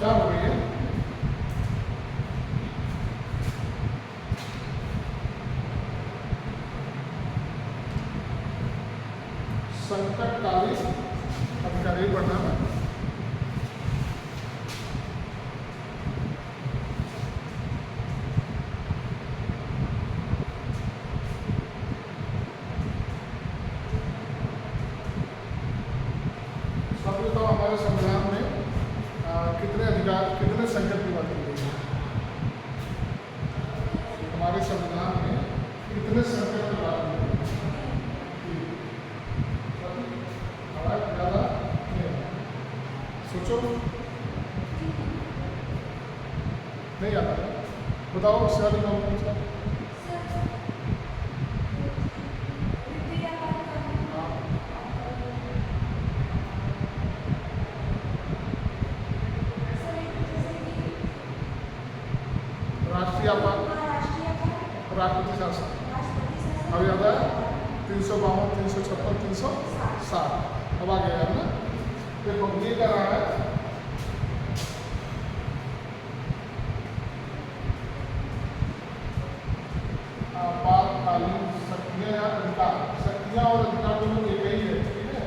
क्या हो रही है? संकटकालीन अधिकारी बढ़ना है। सबसे तो हमारे संविधान में कितने अधिकार, कितने संकट की बात की गई है? हमारे संविधान में कितने संकट की बात की गई है? ज़्यादा सोचो, नहीं आता है? बताओ इससे वाली कौन कौन सा? राष्ट्रीय आपात, राष्ट्रपति शासन, अब याद है 352, 356, 360। अब आ गया है ना? देखो ये कर रहा है आपातकालीन शक्तियाँ या अधिकार। शक्तियाँ और अधिकार दोनों एक ही है, ठीक है?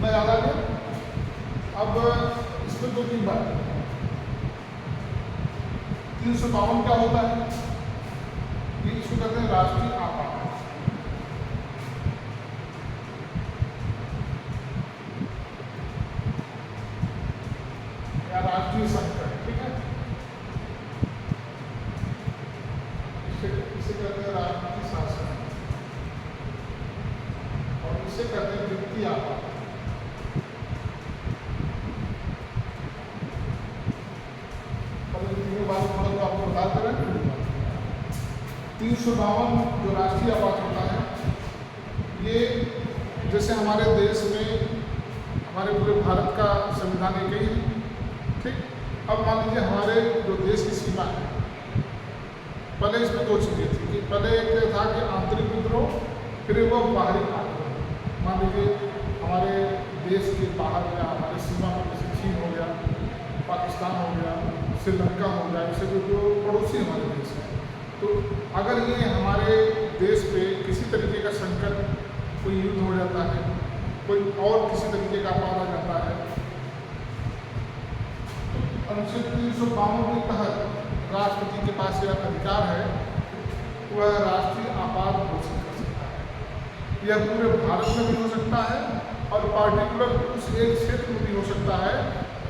मैं याद आ गया। अब इसमें दो तीन बात। 352 क्या होता है? ये इसको कहते हैं राष्ट्रीय आपात। या राष्ट्रीय संकट, ठीक है? इसे कहते हैं राष्ट्रीय शासन और इसे कहते हैं वित्तीय आपात। आपको बताते रहे 352 जो राष्ट्रीय आपात होता है, ये जैसे हमारे देश में हमारे पूरे भारत का संविधान एक ही, ठीक? अब मान लीजिए हमारे जो देश की सीमा है, पहले इसमें दो चीज़ें थी कि पहले एक था कि आंतरिक विद्रोह, फिर वो बाहरी आक्रमण। मान लीजिए हमारे देश के बाहर या हमारे सीमा में जैसे चीन हो गया, पाकिस्तान हो गया, श्रीलंका हो गया, जैसे जो पड़ोसी हमारे देश हैं, तो अगर ये हमारे देश पे किसी तरीके का संकट, कोई युद्ध हो जाता है, कोई और किसी तरीके का आपात आ जाता है, तो अनुच्छेद 352 के तहत राष्ट्रपति के पास यह अधिकार है, वह राष्ट्रीय आपात घोषित कर सकता है। यह पूरे भारत में भी हो सकता है और पार्टिकुलर उस एक क्षेत्र में भी हो सकता है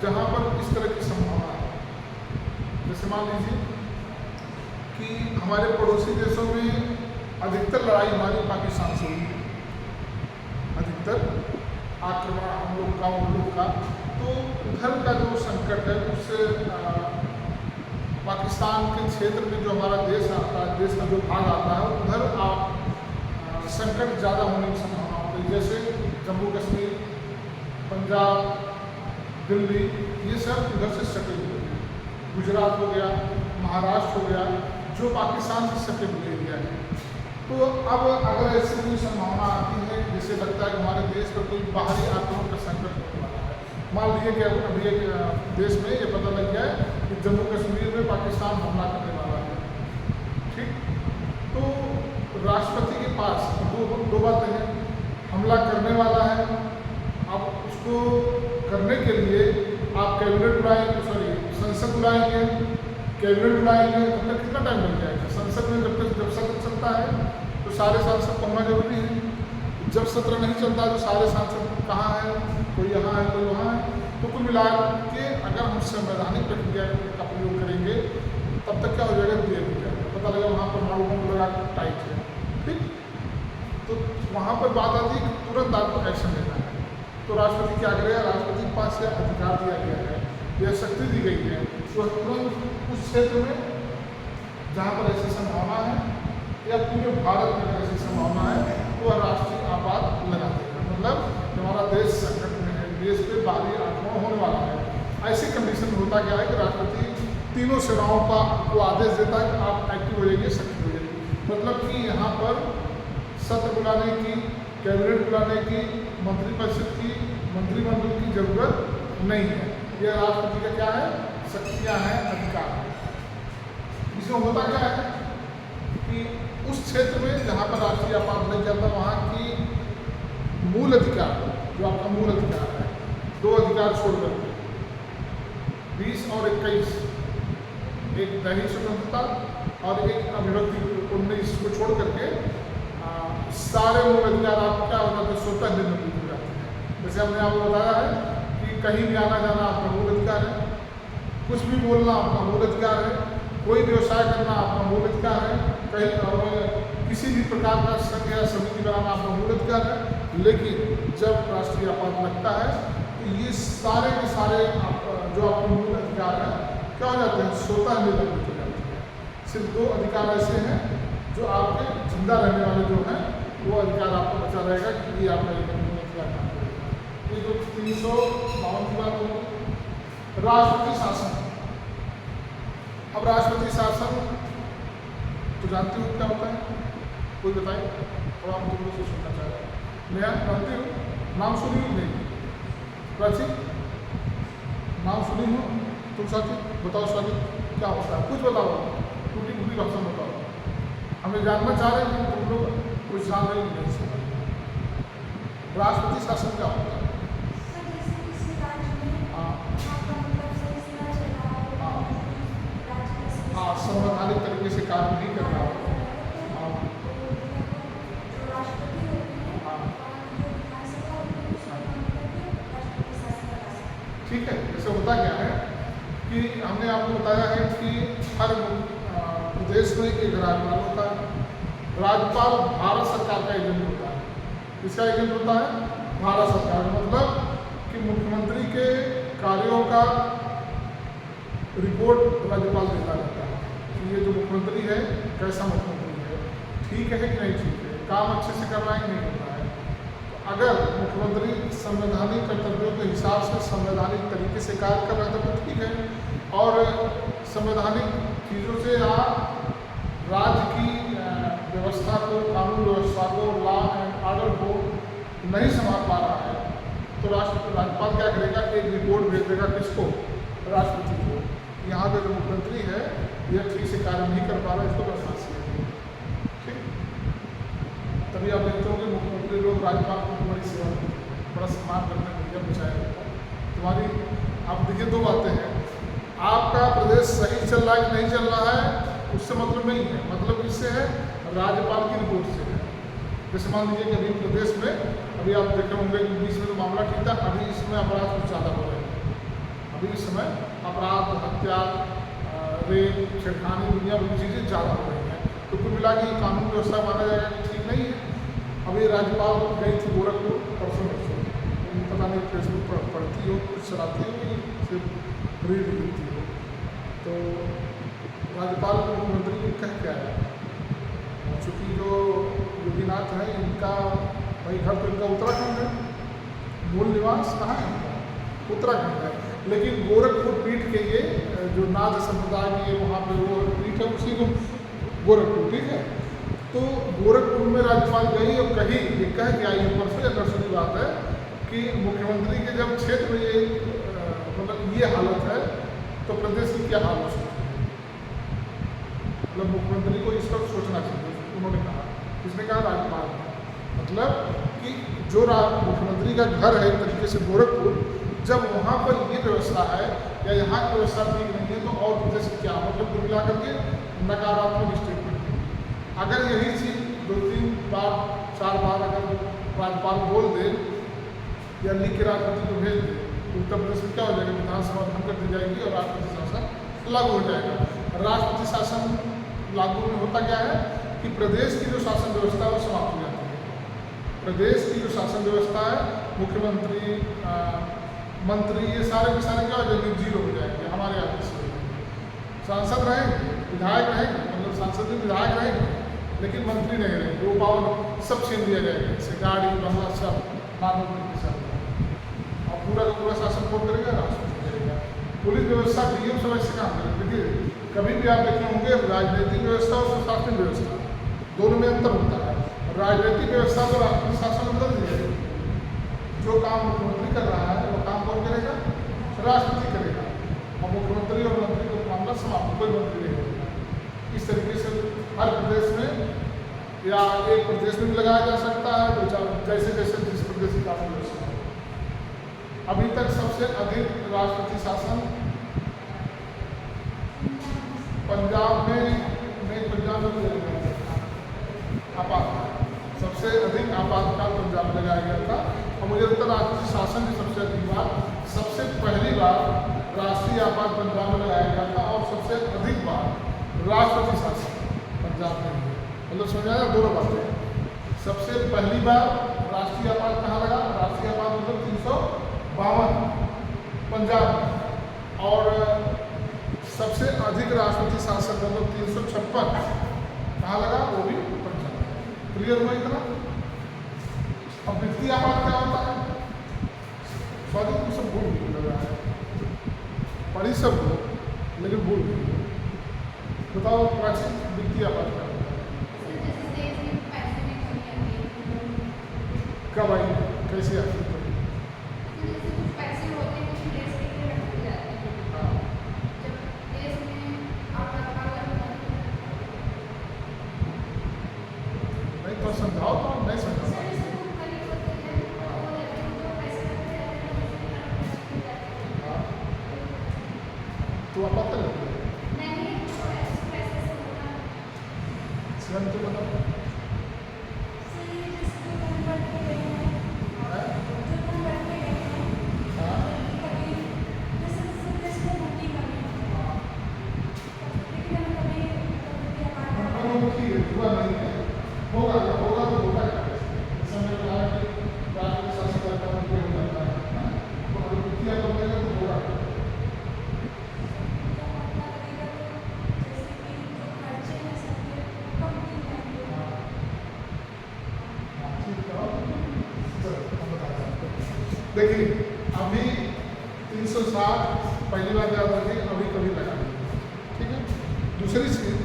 जहाँ पर इस तरह की संभावना है। जैसे मान लीजिए कि हमारे पड़ोसी देशों में अधिकतर लड़ाई हमारी पाकिस्तान से हुई है, अधिकतर आक्रमण हम लोग का, उन लोग का, तो उधर का जो संकट है उससे पाकिस्तान के क्षेत्र में जो हमारा देश आता है, देश का जो भाग आता है, उधर संकट ज़्यादा होने की संभावना होती है। जैसे जम्मू कश्मीर, पंजाब, दिल्ली, ये सब उधर से सटे हुए हैं। गुजरात हो गया, महाराष्ट्र हो गया, जो पाकिस्तान से सटे हुए एरिया है। तो अब अगर ऐसी कोई संभावना आती है, जिससे लगता है कि हमारे देश पर कोई बाहरी आक्रमण का संकट होने वाला है, मान लीजिए कि अभी एक देश में ये पता लग गया है कि जम्मू कश्मीर में पाकिस्तान हमला करने वाला है, ठीक? तो राष्ट्रपति के पास दो बातें हैं, हमला करने वाला है, अब उसको करने के लिए आप कैबिनेट बुलाएंगे, संसद बुलाएंगे, कैबिनेट बुलाएंगे, तब तक कितना टाइम लग जाएगा? संसद में जब सत्र चलता है तो सारे सांसद को होना जरूरी है। जब सत्र नहीं चलता तो सारे सांसद कहाँ हैं? कोई यहाँ है, कोई वहाँ है। तो कुल मिला के अगर हम संवैधानिक प्रक्रिया का प्रयोग करेंगे तब तक क्या हो जाएगा? देर हो जाएगा, पता लगा वहाँ पर परमाणु बम लगा टाइट है, ठीक? तो वहाँ पर बात आती है कि तुरंत आपको एक्शन लेना है। तो राष्ट्रपति क्या करेगा? राष्ट्रपति के पास यह अधिकार दिया गया है, यह शक्ति दी गई है, तो तुरंत उस क्षेत्र में जहाँ पर ऐसी संभावना है या पूरे भारत में ऐसी संभावना है तो वह राष्ट्रीय आपात लगा देगा। मतलब हमारा देश संकट में है, देश पे भारी आक्रमण होने वाला है। ऐसी कंडीशन में होता क्या है कि राष्ट्रपति तीनों सेनाओं को आदेश देता है कि आप एक्टिव हो जाइए, सक्रिय हो जाइए। मतलब कि यहाँ पर सत्र बुलाने की, कैबिनेट बुलाने की, मंत्रिपरिषद की, मंत्रिमंडल की जरूरत नहीं है। यह राष्ट्रपति का क्या है, शक्तियाँ हैं, अधिकार है। इसमें होता क्या है कि उस क्षेत्र में जहाँ पर राष्ट्रीय आपात लग जाता है वहाँ की मूल अधिकार, जो आपका मूल अधिकार है, 2 अधिकार छोड़ करके 20 और 21, एक दैहिक स्वतंत्रता और एक अभिव्यक्ति 19 को छोड़ करके सारे मूल अधिकार आप क्या हो जाते हैं, स्वतः निर्मित हो जाते हैं। जैसे हमने आपको बताया है कि कहीं भी आना जाना आपका मूल अधिकार है, कुछ भी बोलना आपका मूल अधिकार है, कोई व्यवसाय करना आपका मूल अधिकार है, कहीं किसी भी प्रकार का संघ या समिति बनाना आपका मूल अधिकार है। लेकिन जब राष्ट्रीय आपात लगता है तो ये सारे के सारे जो आपके मूल अधिकार है क्या हो जाते हैं, स्वतः निर्मित हो जाते हैं। सिर्फ 2 अधिकार ऐसे हैं जो आपके जिंदा रहने वाले जो हैं वो अधिकार आपको बचा रहेगा कि ये आपका एक मूल अधिकार काम करेगा। ये जो 352 की बात होगी। राष्ट्रपति शासन, अब राष्ट्रपति शासन तो जानते हो क्या होता है, कोई बताए, और आप तुम से सुनना चाह रहे हैं। मैं जानती हूँ, नाम सुनी हूँ नहीं, प्राची नाम सुनी हूँ, तुम साथी बताओ, साथी क्या होता है, कुछ बताओ, टूटी फूटी भाषा में बताओ। हमें जानना चाह रहे हैं कि तुम लोग कुछ जान रहे नहीं सुना। राष्ट्रपति शासन क्या होता है? हाँ, संवैधानिक तरीके से काम नहीं कर रहा हो। ठीक है, जैसे होता क्या है कि हमने आपको बताया है कि हर प्रदेश में एक राज्यपाल होता है। राज्यपाल भारत सरकार का एजेंट होता है। किसका एजेंट होता है? भारत सरकार। मतलब कि मुख्यमंत्री के कार्यों का रिपोर्ट राज्यपाल देता रहता है कि ये जो मुख्यमंत्री है कैसा मुख्यमंत्री है, ठीक है कि नहीं ठीक है, काम अच्छे से कर रहा है कि नहीं कर रहा है। अगर मुख्यमंत्री संवैधानिक कर्तव्यों के हिसाब से संवैधानिक तरीके से कार्य कर रहा है तो ठीक है, और संवैधानिक चीज़ों से आप राज्य की व्यवस्था को, कानून व्यवस्था को, लॉ एंड ऑर्डर को नहीं संभाल पा रहा है तो राज्यपाल क्या करेगा, एक रिपोर्ट भेज देगा किसको, राष्ट्रपति को। यहाँ पे जो मुख्यमंत्री है यह ठीक से कार्य नहीं कर पा रहा, इसको बर्खास्त किया। ठीक, तभी आप देखते हो कि मुख्यमंत्री लोग राज्यपाल को बड़ी सेवा, बड़ा सम्मान करते हैं, जब चाहे तुम्हारी। आप देखिए 2 बातें हैं, आपका प्रदेश सही चल रहा है कि नहीं चल रहा है उससे मतलब नहीं है, मतलब इससे है राज्यपाल की रिपोर्ट से है। जैसे मान लीजिए कि अभी प्रदेश में, अभी आप देखे होंगे कि बीच में तो मामला ठीक था, अभी इसमें अपराध कुछ ज़्यादा हो रहे हैं। अभी इस समय अपराध, हत्या, रेप, छेड़खानी, दुनिया भर की चीज़ें ज़्यादा हो रही हैं। तो कुल मिला के कानून व्यवस्था माना जाएगा कि ठीक नहीं है। अभी राज्यपाल गई थी गोरखपुर परसों, पता नहीं फेसबुक पर पढ़ती हो, कुछ चलाती हो कि सिर्फ रीड लिखती हो, तो राज्यपाल को मुख्यमंत्री को कह क्या है, चूँकि जो योगीनाथ हैं इनका भाई घर तो इनका उत्तराखंड है, मूल निवास कहाँ है इनका, उत्तराखंड है, लेकिन गोरखपुर पीठ के ये जो नाथ संप्रदाय के वहाँ पे वो पीठ है, उसी को गोरखपुर, ठीक है। तो गोरखपुर में राज्यपाल गई और कही, ये कह के आई है परसों या नरसों की बात है कि मुख्यमंत्री के जब क्षेत्र में ये मतलब ये हालत है तो प्रदेश की क्या हाल हो सकती है। मतलब मुख्यमंत्री को इस पर सोचना चाहिए, उन्होंने कहा। किसने कहा? राज्यपाल ने। मतलब कि जो मुख्यमंत्री का घर है एक तरीके से गोरखपुर, जब वहाँ पर ये व्यवस्था है या यहाँ की व्यवस्था ठीक नहीं है तो और प्रदेश क्या, मतलब कुल मिला करके नकारात्मक स्टेटमेंट। अगर यही चीज़ 2-3 बार 4 बार अगर राज्यपाल बोल दे या लिख के राष्ट्रपति को भेज दे तो उत्तर प्रदेश में क्या हो जाएगा, विधानसभा भंग कर दी जाएगी और राष्ट्रपति शासन लागू हो जाएगा। राष्ट्रपति शासन लागू में होता क्या है कि प्रदेश की जो शासन व्यवस्था है वो समाप्त हो जाती है। प्रदेश की जो शासन व्यवस्था है, मुख्यमंत्री, मंत्री, ये सारे के सारे क्या हो जाएंगे, जीरो हो जाएंगे, हमारे यहाँ से। सांसद रहेंगे, विधायक रहेंगे, मतलब सांसद भी विधायक रहेंगे, लेकिन मंत्री नहीं रहेंगे, वो पावर सब छीन लिया जाएगा, जैसे गाड़ी बंगला सब मानव के साथ। और पूरा का पूरा शासन कौन करेगा? राष्ट्रपति करेगा। पुलिस व्यवस्था डीएम सब ऐसे काम करेंगे। देखिए कभी भी आप देखे होंगे राजनीतिक व्यवस्था और प्रशासनिक व्यवस्था दोनों में अंतर होता है। राजनीतिक व्यवस्था तो राष्ट्रीय शासन में बदल दिया है, जो काम मुख्यमंत्री कर रहा है वो काम कौन करेगा? राष्ट्रपति करेगा। और मुख्यमंत्री और मंत्री को मामला समाप्त, कोई मंत्री नहीं होगा। इस तरीके से हर प्रदेश में या एक प्रदेश में भी लगाया जा सकता है, तो जैसे जैसे जिस प्रदेश की कानून व्यवस्था हो। अभी तक सबसे अधिक राष्ट्रपति शासन पंजाब में आपातकाल, सबसे अधिक आपातकाल पंजाब में लगाया गया था। और मुझे लगता है राष्ट्रीय शासन की सबसे अधिक बार, सबसे पहली बार राष्ट्रीय आपात पंजाब में लगाया गया था और सबसे अधिक बार राष्ट्रपति शासन पंजाब में हुआ। मतलब समझाया दोनों बातें। सबसे पहली बार राष्ट्रीय आपात कहाँ लगा? राष्ट्रीय आपात मतलब 352 पंजाब में। और सबसे अधिक राष्ट्रपति शासन मतलब 356 कहाँ लगा? वो भी पंजाब। क्लियर हुआ इतना? अब वित्तीय आपात क्या होता है? स्वागत को सब भूल लग रहा है, पढ़ी सब लोग लेकिन भूल गए। बताओ प्राचीन वित्तीय आपात क्या होता है? कब आई, कैसे आई? समझाओ तो नहीं समझाओ। तो आप पता लगता है स्वयं तो बताओ। देखिए अभी 360 पहली बार याद रखिए, अभी कभी लगा। ठीक है। दूसरी चीज़,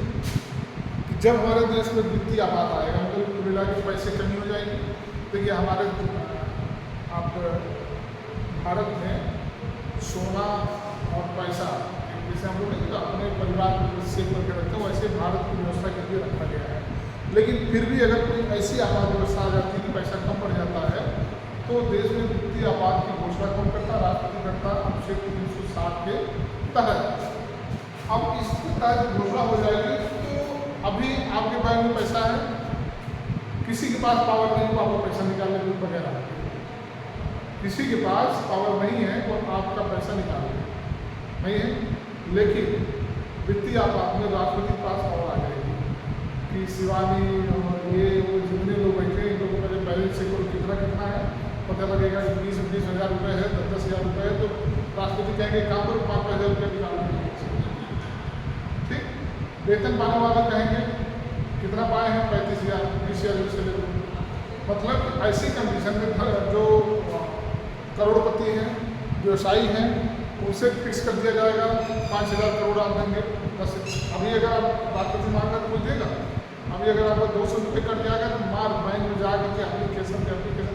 जब हमारे देश में वित्तीय आपात आएगा मतलब मिला के पैसे कमी हो जाएगी। देखिए हमारे आप भारत में सोना और पैसा जैसे हम लोग नहीं अपने परिवार को सेव करके रखते हैं, वैसे भारत की व्यवस्था के लिए रखा गया है। लेकिन फिर भी अगर कोई ऐसी आपात व्यवस्था आ जाती है कि पैसा कम पड़ जाता है तो देश में वित्तीय आपात की घोषणा कौन करता? राष्ट्रपति करता, अनुच्छेद 360 के तहत। अब इसके तहत घोषणा हो जाएगी तो अभी आपके बैंक में पैसा है, किसी के पास पावर नहीं तो आपको पैसा निकालने के वगैरह, किसी के पास पावर नहीं है तो आपका पैसा निकालने नहीं है। लेकिन वित्तीय आपात में राष्ट्रपति के पास पावर आ जाएगी कि शिवानी और ये वो जितने लोग बैठे इन लोगों का बैलेंस चेक कितना है पता लगेगा कि 20-20 हज़ार रुपये है, 10-10 हज़ार रुपये है, तो राष्ट्रपति कहेंगे काम करो 5-5 हज़ार रुपये निकालने। ठीक। वेतन पाने वाले कहेंगे कितना पाए हैं? 35,000, 20,000 से ले लो। मतलब ऐसी कंडीशन में जो करोड़पति हैं, व्यवसायी हैं, उनसे फिक्स कर दिया जाएगा 5,000 करोड़ आप देंगे। बस अभी अगर आप राष्ट्रपति मांगा तो कोई देगा? अभी अगर आपको 200 रुपये कट जाएगा तो मार बैंक में जाकर के एप्लीकेशन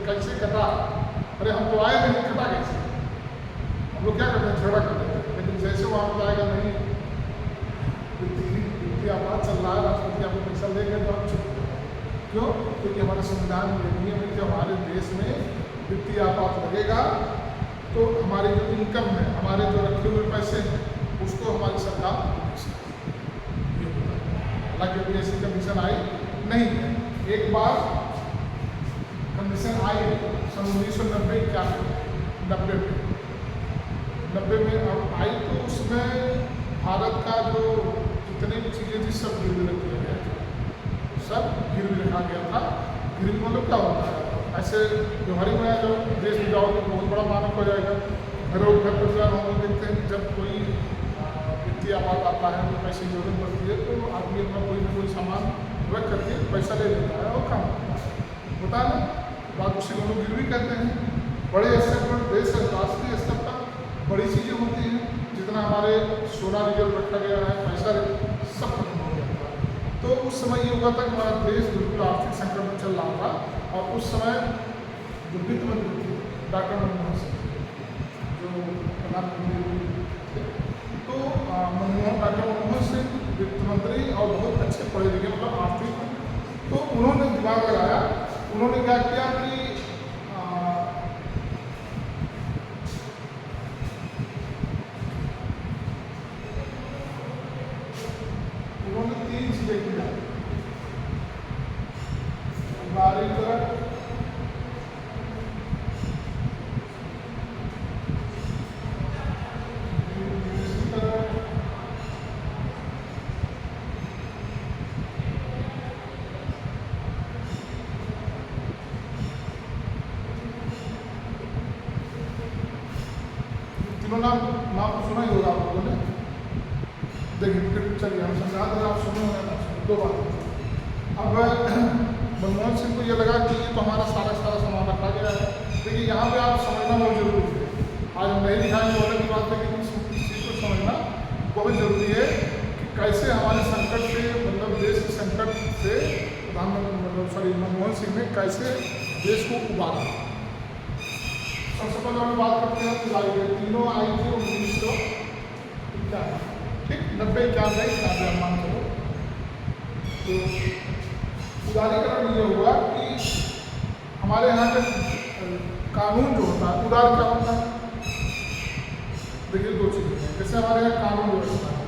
कैसे कटा? अरे हम तो आए नहीं, कटा कैसे? हम लोग क्या करते हैं? झगड़ा करते हैं। लेकिन जैसे वहाँ पर जाएगा नहीं वित्तीय आपात चल रहा है, राष्ट्रपति आपको पैसा लेंगे तो आप चुप। क्यों? क्योंकि हमारे संविधान में नियम है कि हमारे देश में वित्तीय आपात लगेगा तो हमारी जो इनकम है, हमारे जो रखे हुए पैसे हैं, उसको हमारी सरकार हालांकि अभी ऐसी कंडीशन आई नहीं है। एक बार कंडीशन आई सन 1990 में अब आई तो उसमें भारत का जो जितनी भी चीज़ें थी सब गिरवी रख दिया गया, सब गिरवी रखा गया था। गिरवी मतलब क्या होता है? ऐसे व्यवहारिक में जब देश में जाओगे तो बहुत बड़ा मानक हो जाएगा। घर परिवार हम लोग देखते हैं कि जब कोई वित्तीय आपात आता है तो पैसे की जरूरत पड़ती है तो आदमी अपना कोई ना कोई सामान रख करके पैसा ले लेता है और काम होता है ना, बात उसी को लोग गिरवी कहते हैं। बड़े स्तर पर देश राष्ट्रीय स्तर पर बड़ी चीज़ें होती हैं, जितना हमारे सोना रिजर्व रखा गया है, पैसा सब खत्म हो जाता है। तो उस समय ये हुआ था कि हमारा देश बिल्कुल आर्थिक संकट में चल रहा था, और उस समय जो वित्त मंत्री थे डॉक्टर मनमोहन सिंह, जो प्रधानमंत्री थे, तो डॉक्टर मनमोहन सिंह वित्त मंत्री और बहुत अच्छे पढ़े लिखे, मतलब आर्थिक, तो उन्होंने दिमाग लगाया। उन्होंने क्या किया कि उन्होंने 3 चीज़ें किया, उदारीकरण, नाम तो सुना ही होगा आप लोगों ने। देखिए फिर चलिए हम समझा दें, आप सुने होंगे। दो बात, अब मनमोहन सिंह को ये लगा कि ये तो हमारा सारा सामान रखा गया है। देखिए यहाँ पे आप समझना बहुत जरूरी है, आज हम नहीं दिखाएंगे वाले की बात है, लेकिन इस चीज़ को समझना बहुत जरूरी है कि कैसे हमारे संकट से, मतलब देश के संकट से प्रधानमंत्री मनमोहन सिंह ने कैसे देश को उबारा। सबसे पहले हम बात करते हैं उदारीकरण, तीनों आई थी 1991, ठीक, 90-91 मान करो। तो उदारीकरण ये हुआ कि हमारे यहाँ का कानून जो होता है, उदार क्या होता है, देखिए 2 चीज़ें हैं। जैसे हमारे यहाँ कानून व्यवस्था है,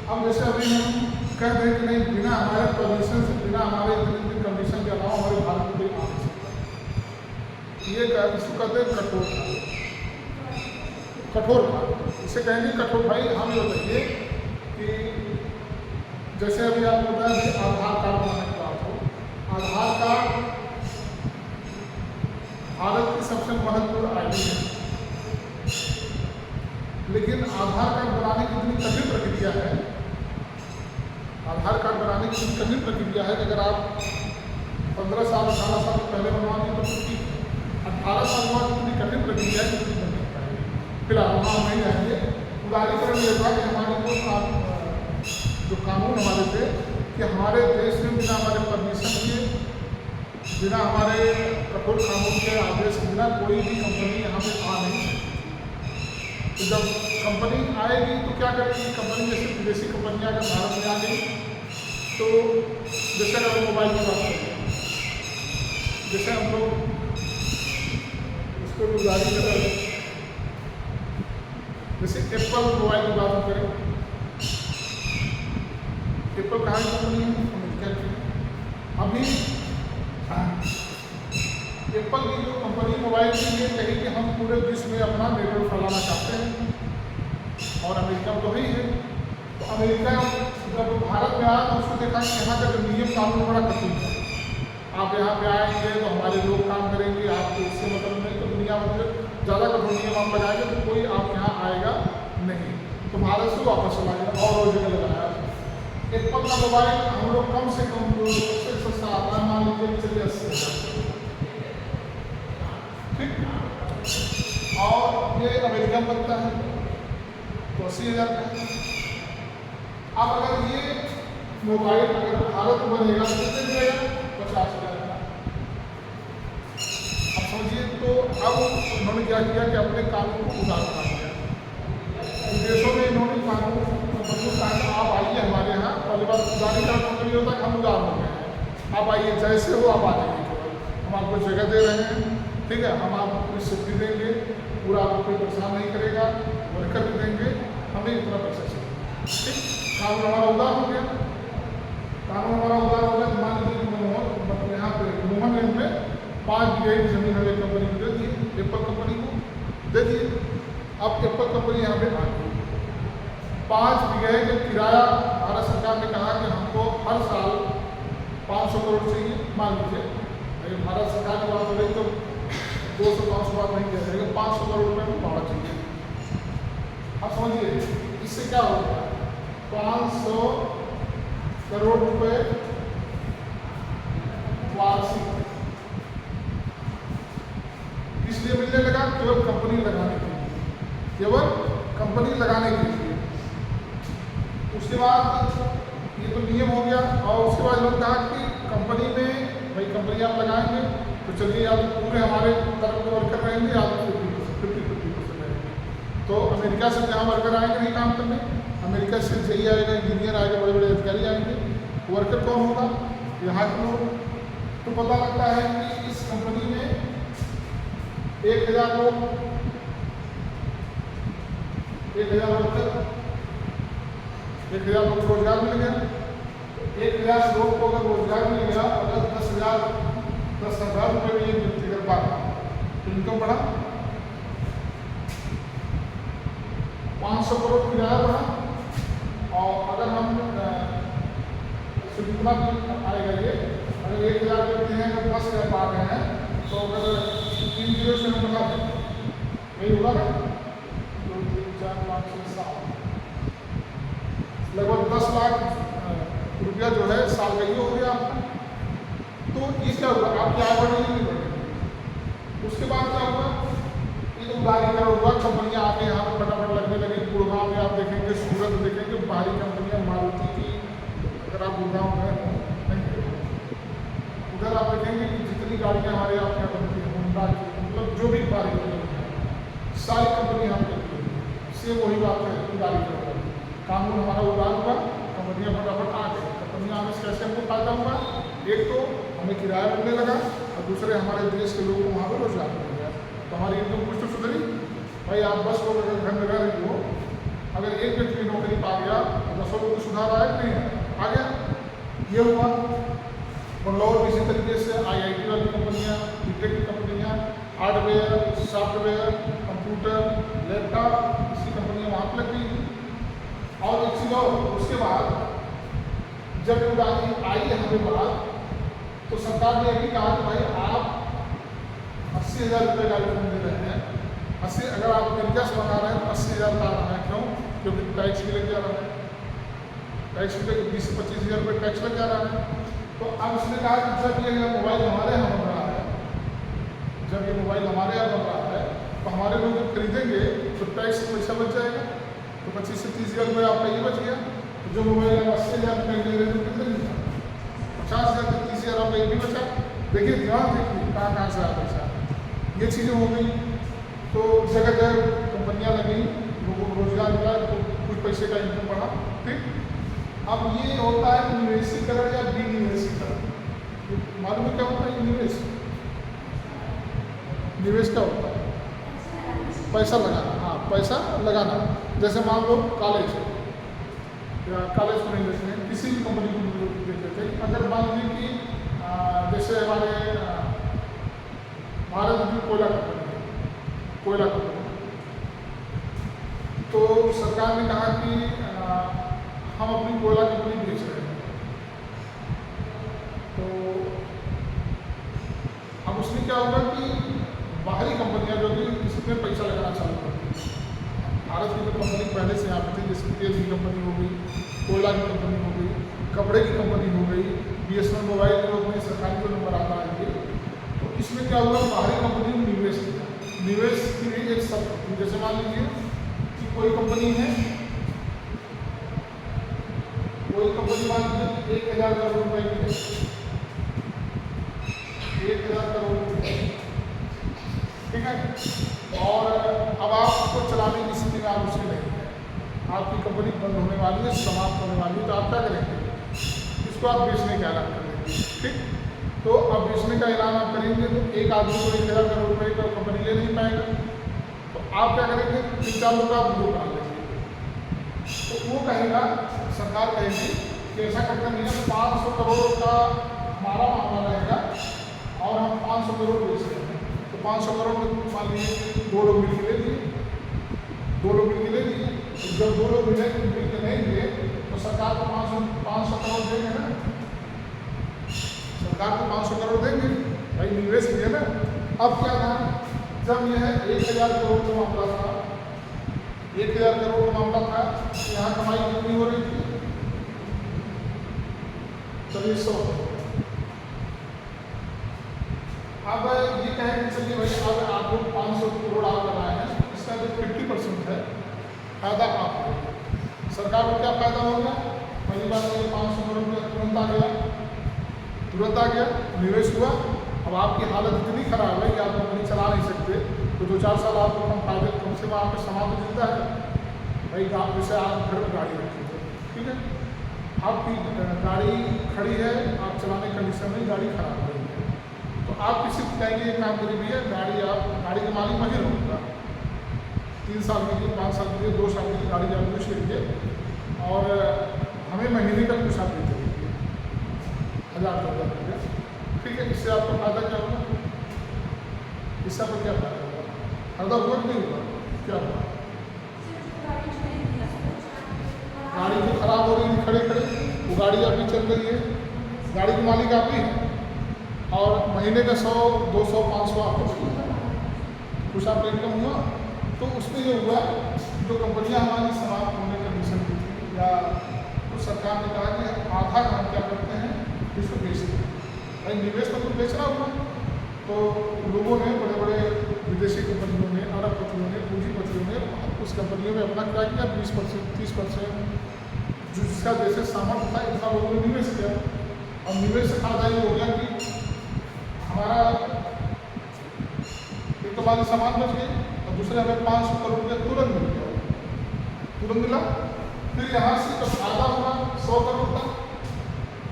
अब जैसे अभी हम कह दें कि नहीं, बिना हमारे परमिशन से, बिना हमारे कंडीशन के अलावा हमारे भारत में कोई आ नहीं सकता, ये इसको कहते हैं कठोर कानून। इसे कहेंगे कठोर। भाई हम ये बताइए कि जैसे अभी आप बताएं कि आधार कार्ड बनाने की बात हो, आधार कार्ड भारत की सबसे महत्वपूर्ण आईडी है, लेकिन आधार कार्ड बनाने की इतनी कठिन प्रक्रिया है, आधार कार्ड बनाने की इतनी कठिन प्रक्रिया है कि अगर आप 15 साल 18 साल पहले बनवाएंगे तो ठीक है, 18 साल बाद इतनी कठिन प्रक्रिया है कि नहीं पाएगी। फिलहाल वहाँ हम नहीं जाएंगे। उदारीकरण ये हुआ कि हमारे जो कानून हमारे थे कि हमारे देश में बिना हमारे परमिशन के, बिना हमारे कठोर कानून के आदेश के बिना कोई भी कंपनी यहाँ पे आ नहीं सकती। तो जब कंपनी आएगी तो क्या करेगी, कंपनी जैसे विदेशी कंपनियाँ अगर भारत में आ गई, तो जैसे अगर मोबाइल की बात करें, जैसे हम लोग उसको गुजारी कर रहे हैं, जैसे एप्पल मोबाइल की बात करें, एप्पल कहाँ की कंपनी है, अमेरिका की। अभी एप्पल की जो कंपनी मोबाइल की ये कही कि हम पूरे विश्व में अपना नेटवर्क फैलाना चाहते हैं, और अमेरिका तो ही है। तो अमेरिका जब भारत में आया तो उसको देखा कि यहाँ का जो नियम कानून बड़ा कठिन है, आप यहाँ पे आएंगे तो हमारे लोग काम करेंगे, आपको इससे मतलब नहीं, तो दुनिया में ज़्यादा कठोर नियम आप लगाएंगे तो कोई आप यहाँ आएगा नहीं, तो भारत से वापस चला गया और वो जगह लगाया। एप्पल का मोबाइल हम लोग कम से कम जो सबसे सस्ता आता है, मान लीजिए चलिए 80,000, ठीक, और ये अमेरिका में बनता है तो 80,000 का है। अब अगर ये मोबाइल अगर भारत में बनेगा तो कितने मिलेगा, 50,000 का। अब समझिए, तो अब उन्होंने क्या किया कि अपने कानून को उदार बना दिया। विदेशों में इन्होंने कानून आप आइए हमारे यहाँ, पहली बार उदारीकरण मतलब ये होता है कि हम उदार हो गए हैं, आप आइए जैसे हो आप आ जाइए, केवल हम आपको जगह दे रहे हैं, ठीक है, हम आपको सेफ्टी देंगे, पूरा आपको कोई परेशान नहीं करेगा, वर्कर भी देंगे, हमें इतना पैसा चाहिए, ठीक। कानून हमारा उदार हो गया, कानून हमारा उदार हो गया। मान लीजिए मतलब यहाँ पे मोहनगंज में 5 बीघे की जमीन हमें कंपनी को दे दी, एप्पल कंपनी को दे दी। अब एप्पल कंपनी यहाँ पे आ गई, 5 बीघे का किराया भारत सरकार ने कहा कि हमको हर साल 500 करोड़ चाहिए। मान लीजिए अगर भारत सरकार की बात हो रही तो 200-500 बात नहीं कह रही, 500 करोड़ रुपये में भाड़ा चाहिए। अब समझिए इससे क्या हो गया, 500 करोड़ रुपये केवल कंपनी लगाने के लिए, केवल कंपनी लगाने के लिए। उसके बाद ये तो नियम हो गया। और उसके बाद इन्होंने कहा कि कंपनी में भाई कंपनी आप लगाएंगे तो चलिए या तो पूरे हमारे तरफ के वर्कर रहेंगे या तो 50% रहेंगे। तो अमेरिका से जहाँ वर्कर आएंगे नहीं काम करने, अमेरिका से जेई आएगा, इंजीनियर आएगा, बड़े बड़े अधिकारी आएंगे। वर्कर कौन होगा? यहाँ के लोग। तो पता लगता है कि इस कंपनी में 1000 लोग, 1000 वर्कर, 1000 लोग को रोजगार मिल गया। 1000 लोग को अगर रोजगार मिल गया, अगर 10,000 रुपये में एक व्यक्तिगत बात तो इनकम बढ़ा, 500 करोड़ किराया बढ़ा। और अगर हम कितना आएगा ये, अगर 1000 व्यक्ति हैं अगर 10,000 पा रहे हैं तो अगर 3 जीरो से हम बता दें यही होगा ना, 2, 3, 4, 5, 6, 7 लगभग 10 लाख रुपया जो है साल का ये हो गया आपका। तो ये क्या हुआ? आपकी आय बढ़ेगी नहीं बढ़ेगी। उसके बाद क्या हुआ? ये तो उदारीकरण हुआ, कंपनियां आके यहाँ पर फटाफट लगने लगी। गुड़गांव में आप देखेंगे, सूरत देखेंगे, बाहरी कंपनियां मारुति की, अगर आप गुड़गांव में उधर आप देखेंगे कि जितनी गाड़ियाँ हमारे यहाँ क्या बनती हैं, होंडा की, मतलब जो भी बाहरी कंपनी है सारी कंपनी यहाँ पे सेम वही बात है। उदारीकरण कानून हमारा उदार हुआ, कंपनियां फटाफट आ गई। कंपनियां आने से कैसे हमको फायदा हुआ? एक तो हमें किराया मिलने लगा और दूसरे हमारे देश के लोगों को वहाँ पर रोजगार मिल गया। तो हमारी इनकम कुछ तो सुधरी। भाई आप 10 लोग अगर घर में रह रही हो, अगर एक व्यक्ति की नौकरी पा गया तो 10 लोगों को सुधार आया कि नहीं आ गया? ये हुआ। बंगलौर भी इसी तरीके से IIT वाली कंपनियाँ, बीटेक की कंपनियाँ, हार्डवेयर, सॉफ्टवेयर, कंप्यूटर, लैपटॉप, इसी कंपनियाँ वहाँ पर लग गई। और एक चीज़ और, उसके बाद जब उड़ानी आई हमारे पास तो सरकार ने भी कहा कि भाई आप 80,000 रुपये का रिफंड दे रहे हैं। 80 अगर आप अमेरिका से मंगा रहे हैं तो 80,000 का आ रहा है। क्यों? क्योंकि टैक्स भी लग जा रहा है, टैक्स भी 20 से 25,000 रुपये टैक्स लग जा रहा है। तो अब उसने कहा कि जब ये मोबाइल हमारे यहाँ बन रहा है, जब ये मोबाइल हमारे यहाँ बन रहा है तो हमारे लोग जब खरीदेंगे तो टैक्स पैसा बच जाएगा। तो 25 से 30,000 रुपये आपका ये बच गया। तो जो मोबाइल आप 80,000 रुपये ले रहे थे कितने मिलता? 50,000 से 30,000 रुपये ये भी बचा। देखिए ध्यान देखिए कहाँ से आया पैसा। ये चीज़ें हो गई। तो जगह जगह कंपनियाँ लगी, लोगों को रोजगार मिला, तो कुछ पैसे का इनकम बढ़ा। ठीक, अब ये होता है निवेशीकरण या विनिवेशीकरण। मालूम है क्या होता है निवेश? निवेश क्या होता है? पैसा लगाना। हाँ, पैसा लगाना। जैसे मान लो कॉलेज है, कॉलेज को नहीं लेते हैं, किसी भी कंपनी को देख लेते हैं। अगर मान लीजिए कि जैसे हमारे भारत में कोयला कंपनी है, कोयला कंपनी, तो सरकार ने कहा कि हम अपनी कोयला कंपनी बेच रहे हैं। तो अब उसमें क्या होगा कि बाहरी कंपनियां जो भी इसमें पैसा लगाना चालू करती हैं। भारत की जो कंपनी पहले से यहाँ पे थी, जैसे तेल की कंपनी हो गई, कोयला की कंपनी हो गई, कपड़े की कंपनी हो गई, BSNL मोबाइल जो अपने सरकारी को नंबर आता है ये, तो इसमें क्या हुआ? बाहरी कंपनी में निवेश किया। निवेश के लिए एक शब्द, जैसे मान लीजिए कि कोई कंपनी है, कोई कंपनी मान लीजिए 1,000 करोड़ रुपए की है, 1,000 करोड़ रुपए, ठीक है। और अब आपको चलाने की स्थिति में आप उसकी नहीं है, आपकी कंपनी बंद होने वाली है, समाप्त होने वाली है, तो आप क्या करेंगे? इसको आप बेचने का ऐलान करेंगे। ठीक, तो अब बेचने का ऐलान आप करेंगे तो एक आदमी को 1,000 करोड़ रुपए का कंपनी ले नहीं पाएगा। तो आप क्या करेंगे? 3-4 लोग आप ग्रुप डाल देंगे। तो वो कहेगा, सरकार कहेगी कि ऐसा करके नहीं है, 500 करोड़ का हमारा मामला रहेगा और हम 500 करोड़ बेच रहे हैं। तो 500 करोड़ में मान लीजिए 2 लोग मिल के ले लिए, 2 लोग मिल के ले लिए। जब 2 लोग मिल के नहीं लिए तो सरकार को 500 करोड़ देंगे ना, सरकार को 500 करोड़ देंगे, भाई निवेश किए ना। अब क्या था, जब यह 1,000 करोड़ का मामला था, 1,000 करोड़ का मामला था, यहाँ कमाई कितनी हो रही थी? 2400। अब ये कहें कि चलिए भाई अब आपको 500 करोड़ आप लगाए हैं, इसका जो 50% है फायदा आपको, सरकार को क्या फायदा हो गया? पहली बात ये 500 करोड़ रुपया तुरंत आ गया, निवेश हुआ। अब आपकी हालत इतनी खराब है कि आप कंपनी चला नहीं सकते, तो 2-4 साल आपको कम से कम आपको सामान तो मिलता है भाई। आप जैसे आप घर में गाड़ी रखी हो, ठीक है, आपकी गाड़ी खड़ी है, आप चलाने कंडीशन में, गाड़ी खराब हो रही है, तो आप किसी को कहेंगे एक काम करिए भैया, गाड़ी के मालिक वही रहूँगा, 3 साल के लिए, 5 साल के लिए, 2 साल के लिए गाड़ी आप यूज करिए और हमें महीने का कुछ आप देते रहिए 1000-2000 रुपये, ठीक है। इससे आपको फायदा क्या होगा? इससे आपको क्या फायदा होगा? फायदा हुआ कि नहीं हुआ? क्या हुआ? गाड़ी जो खराब हो रही थी खड़े खड़े, वो गाड़ी आपकी चल रही है, गाड़ी के मालिक आप ही हैं, और महीने का 100, 200, 500 आपको कुछ आपका इनकम हुआ। तो उसमें ये हुआ जो कंपनियां हमारी समाप्त होने कंडीशन की थी, या तो सरकार ने कहा कि आधा हम क्या करते हैं, इसको बेचते हैं भाई, निवेश मतलब बेचना हुआ। तो लोगों ने, बड़े बड़े विदेशी कंपनियों ने, अरबपतियों ने, पूंजीपतियों ने उस कंपनियों में अपना क्या किया, 20%, 30% जिसका जैसे सामर्थ्य था इतना लोगों ने निवेश किया। और निवेश से फायदा ये हो गया कि हमारा एक तो हमारी सामान बच गई, और दूसरे हमें 500 करोड़ रुपया तुरंत मिल गया, तुरंत मिला। फिर यहाँ से जब फायदा हुआ 100 करोड़ का,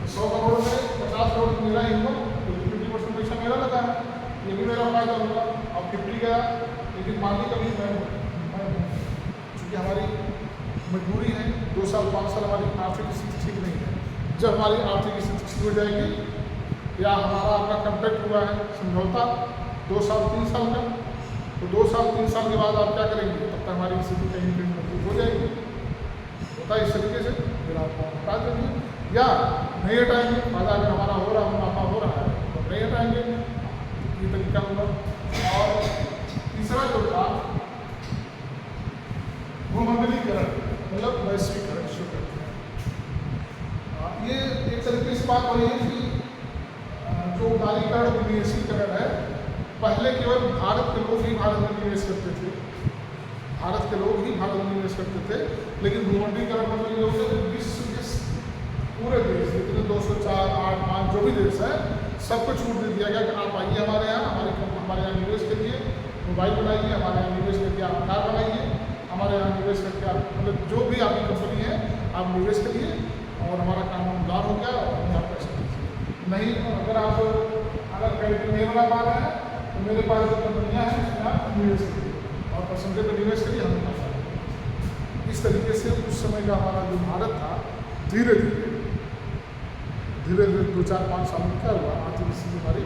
100 करोड़ में 50 करोड़ मेरा ही हुआ, तो 50% पैसा मेरा लगा, ये भी मेरा फायदा होगा। और 50 गया, लेकिन मालिक अभी मैं चूँकि हमारी मजबूरी है, 2 साल 5 साल हमारी आर्थिक स्थिति ठीक नहीं है। जब हमारी आर्थिक स्थिति ठीक हो जाएगी, या हमारा अपना कॉन्ट्रैक्ट हुआ है समझौता 2 साल 3 साल का, तो 2 साल 3 साल के बाद आप क्या करेंगे, तब तक हमारी स्थिति कहीं कहीं मजबूत हो जाएगी। होता है इस तरीके से, फिर आप हटा देंगे या नहीं हटाएंगे। फायदा अगर हमारा हो रहा, मुनाफा हो रहा है तो नहीं हटाएंगे, ये तरीका होगा। और तीसरा जो था भूमंडलीकरण, मतलब वैश्वीकरण शुरू करते हैं। ये एक तरीके से बात हो रही है कि जो उदारीकरण विनिवेशीकरण है, पहले केवल भारत के लोग ही भारत में निवेश करते थे, भारत के लोग ही भारत में निवेश करते थे, लेकिन भूमंडलीकरण मतलब ये होता है विश्व के पूरे देश, जितने 204, 8, 5 जो भी देश है, सबको छूट दे दिया गया कि आप आइए हमारे यहाँ, हमारे यहाँ निवेश करिए, मोबाइल बनाइए, हमारे यहाँ निवेश करके आप कार बनाइए, हमारे यहाँ निवेश करके आप मतलब जो भी आपकी कंपनी है आप निवेश करिए, और हमारा कानून उदार हो गया और हमें आप पैसा दीजिए। नहीं, अगर क्रेडिट नहीं बना पा रहे हैं तो मेरे पास जो कंपनियाँ हैं उसमें आप निवेश करिए, और परसेंटेज पर निवेश करिए, हमें पैसा दीजिए। इस तरीके से उस समय का हमारा जो भारत था, धीरे धीरे 2-4-5 साल में क्या हुआ, आर्थिक स्थिति हमारी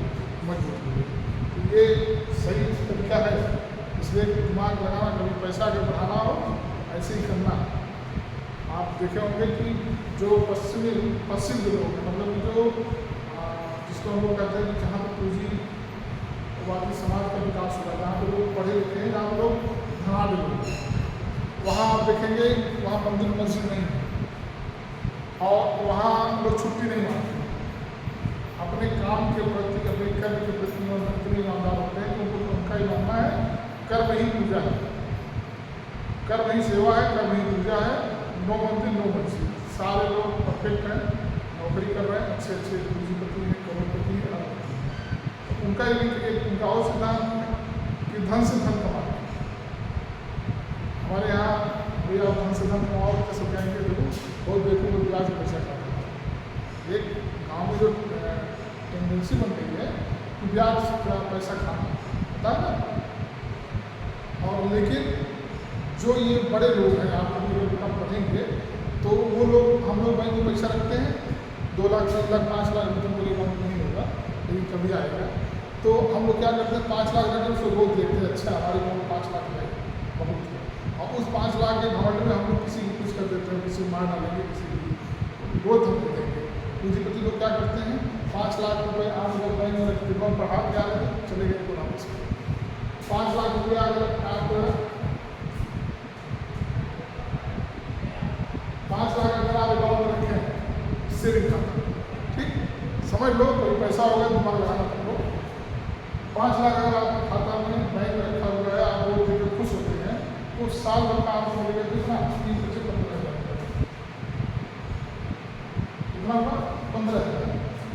मजबूत हो गई। तो ये सही तरीका है, इसलिए दिमाग लगाना, कभी पैसा अगर बढ़ाना हो ऐसे ही करना। आप देखे होंगे कि जो पश्चिम जो लोग हैं, मतलब जो जिसको हम लोग कहते हैं कि जहाँ पर पूंजीवादी समाज का विकास हुआ, जहाँ पर लोग पढ़े लिखे हैं, जहाँ पर लोग धनाढ़ लोग, वहाँ आप देखेंगे वहाँ मंदिर मस्जिद नहीं है, और वहाँ लोग छुट्टी नहीं मानते, अपने काम के प्रति, अपने कर्म के प्रति इतने ईमानदार होते हैं कि उनका ही मानना है कर्म ही पूजा है, कर्म ही सेवा है, कर्म ही पूजा है, नो मंदिर नो मस्जिद। सारे लोग परफेक्ट हैं, नौकरी कर रहे हैं, अच्छे अच्छे पूंजीपति हैं, करोड़पति हैं, तो उनका उनका और सिद्धांत है कि धन से धन कमाना। हमारे यहाँ भैया धन से धन कमाओ तो सब कहेंगे देखो बहुत देखो वो ब्याज पैसा खाता है। एक गाँव में जो टेंडेंसी बन गई है कि ब्याज पैसा खाना होता है ना, और लेकिन जो ये बड़े लोग हैं, आप लोग कम पढ़ेंगे तो वो लोग, हम लोग बैंक में पैसा रखते हैं 2 लाख 3 लाख 5 लाख इनकम के लिए अकाउंट नहीं होगा, लेकिन कभी आएगा। तो हम लोग क्या करते हैं, 5 लाख रखते हैं, उसको रोक देते हैं, अच्छा हमारे गाँव में 5 लाख है बहुत है, और उस 5 लाख के घमंड में हम लोग किसी की कुछ कर देते हैं, किसी मार डालेंगे, किसी की ग्रोथ हम देंगे। पूंजीपति लोग क्या करते हैं, 5 लाख रुपये आप अगर बैंक में रखते हो, पढ़ा के आ रहे हैं, चले गए तो वापस 5 लाख रुपया अगर आप 5 लाख अगर आप अकाउंट में रखें सेविंग खाता, ठीक समझ लो, कोई पैसा होगा दिमाग लगाना तुमको, 5 लाख अगर आपके खाता में बैंक में रखा हुआ है, आप वो देकर खुश होते हैं, तो साल भर का आपको मिलेगा कितना? 3 से 15,000, कितना होगा? 15,000।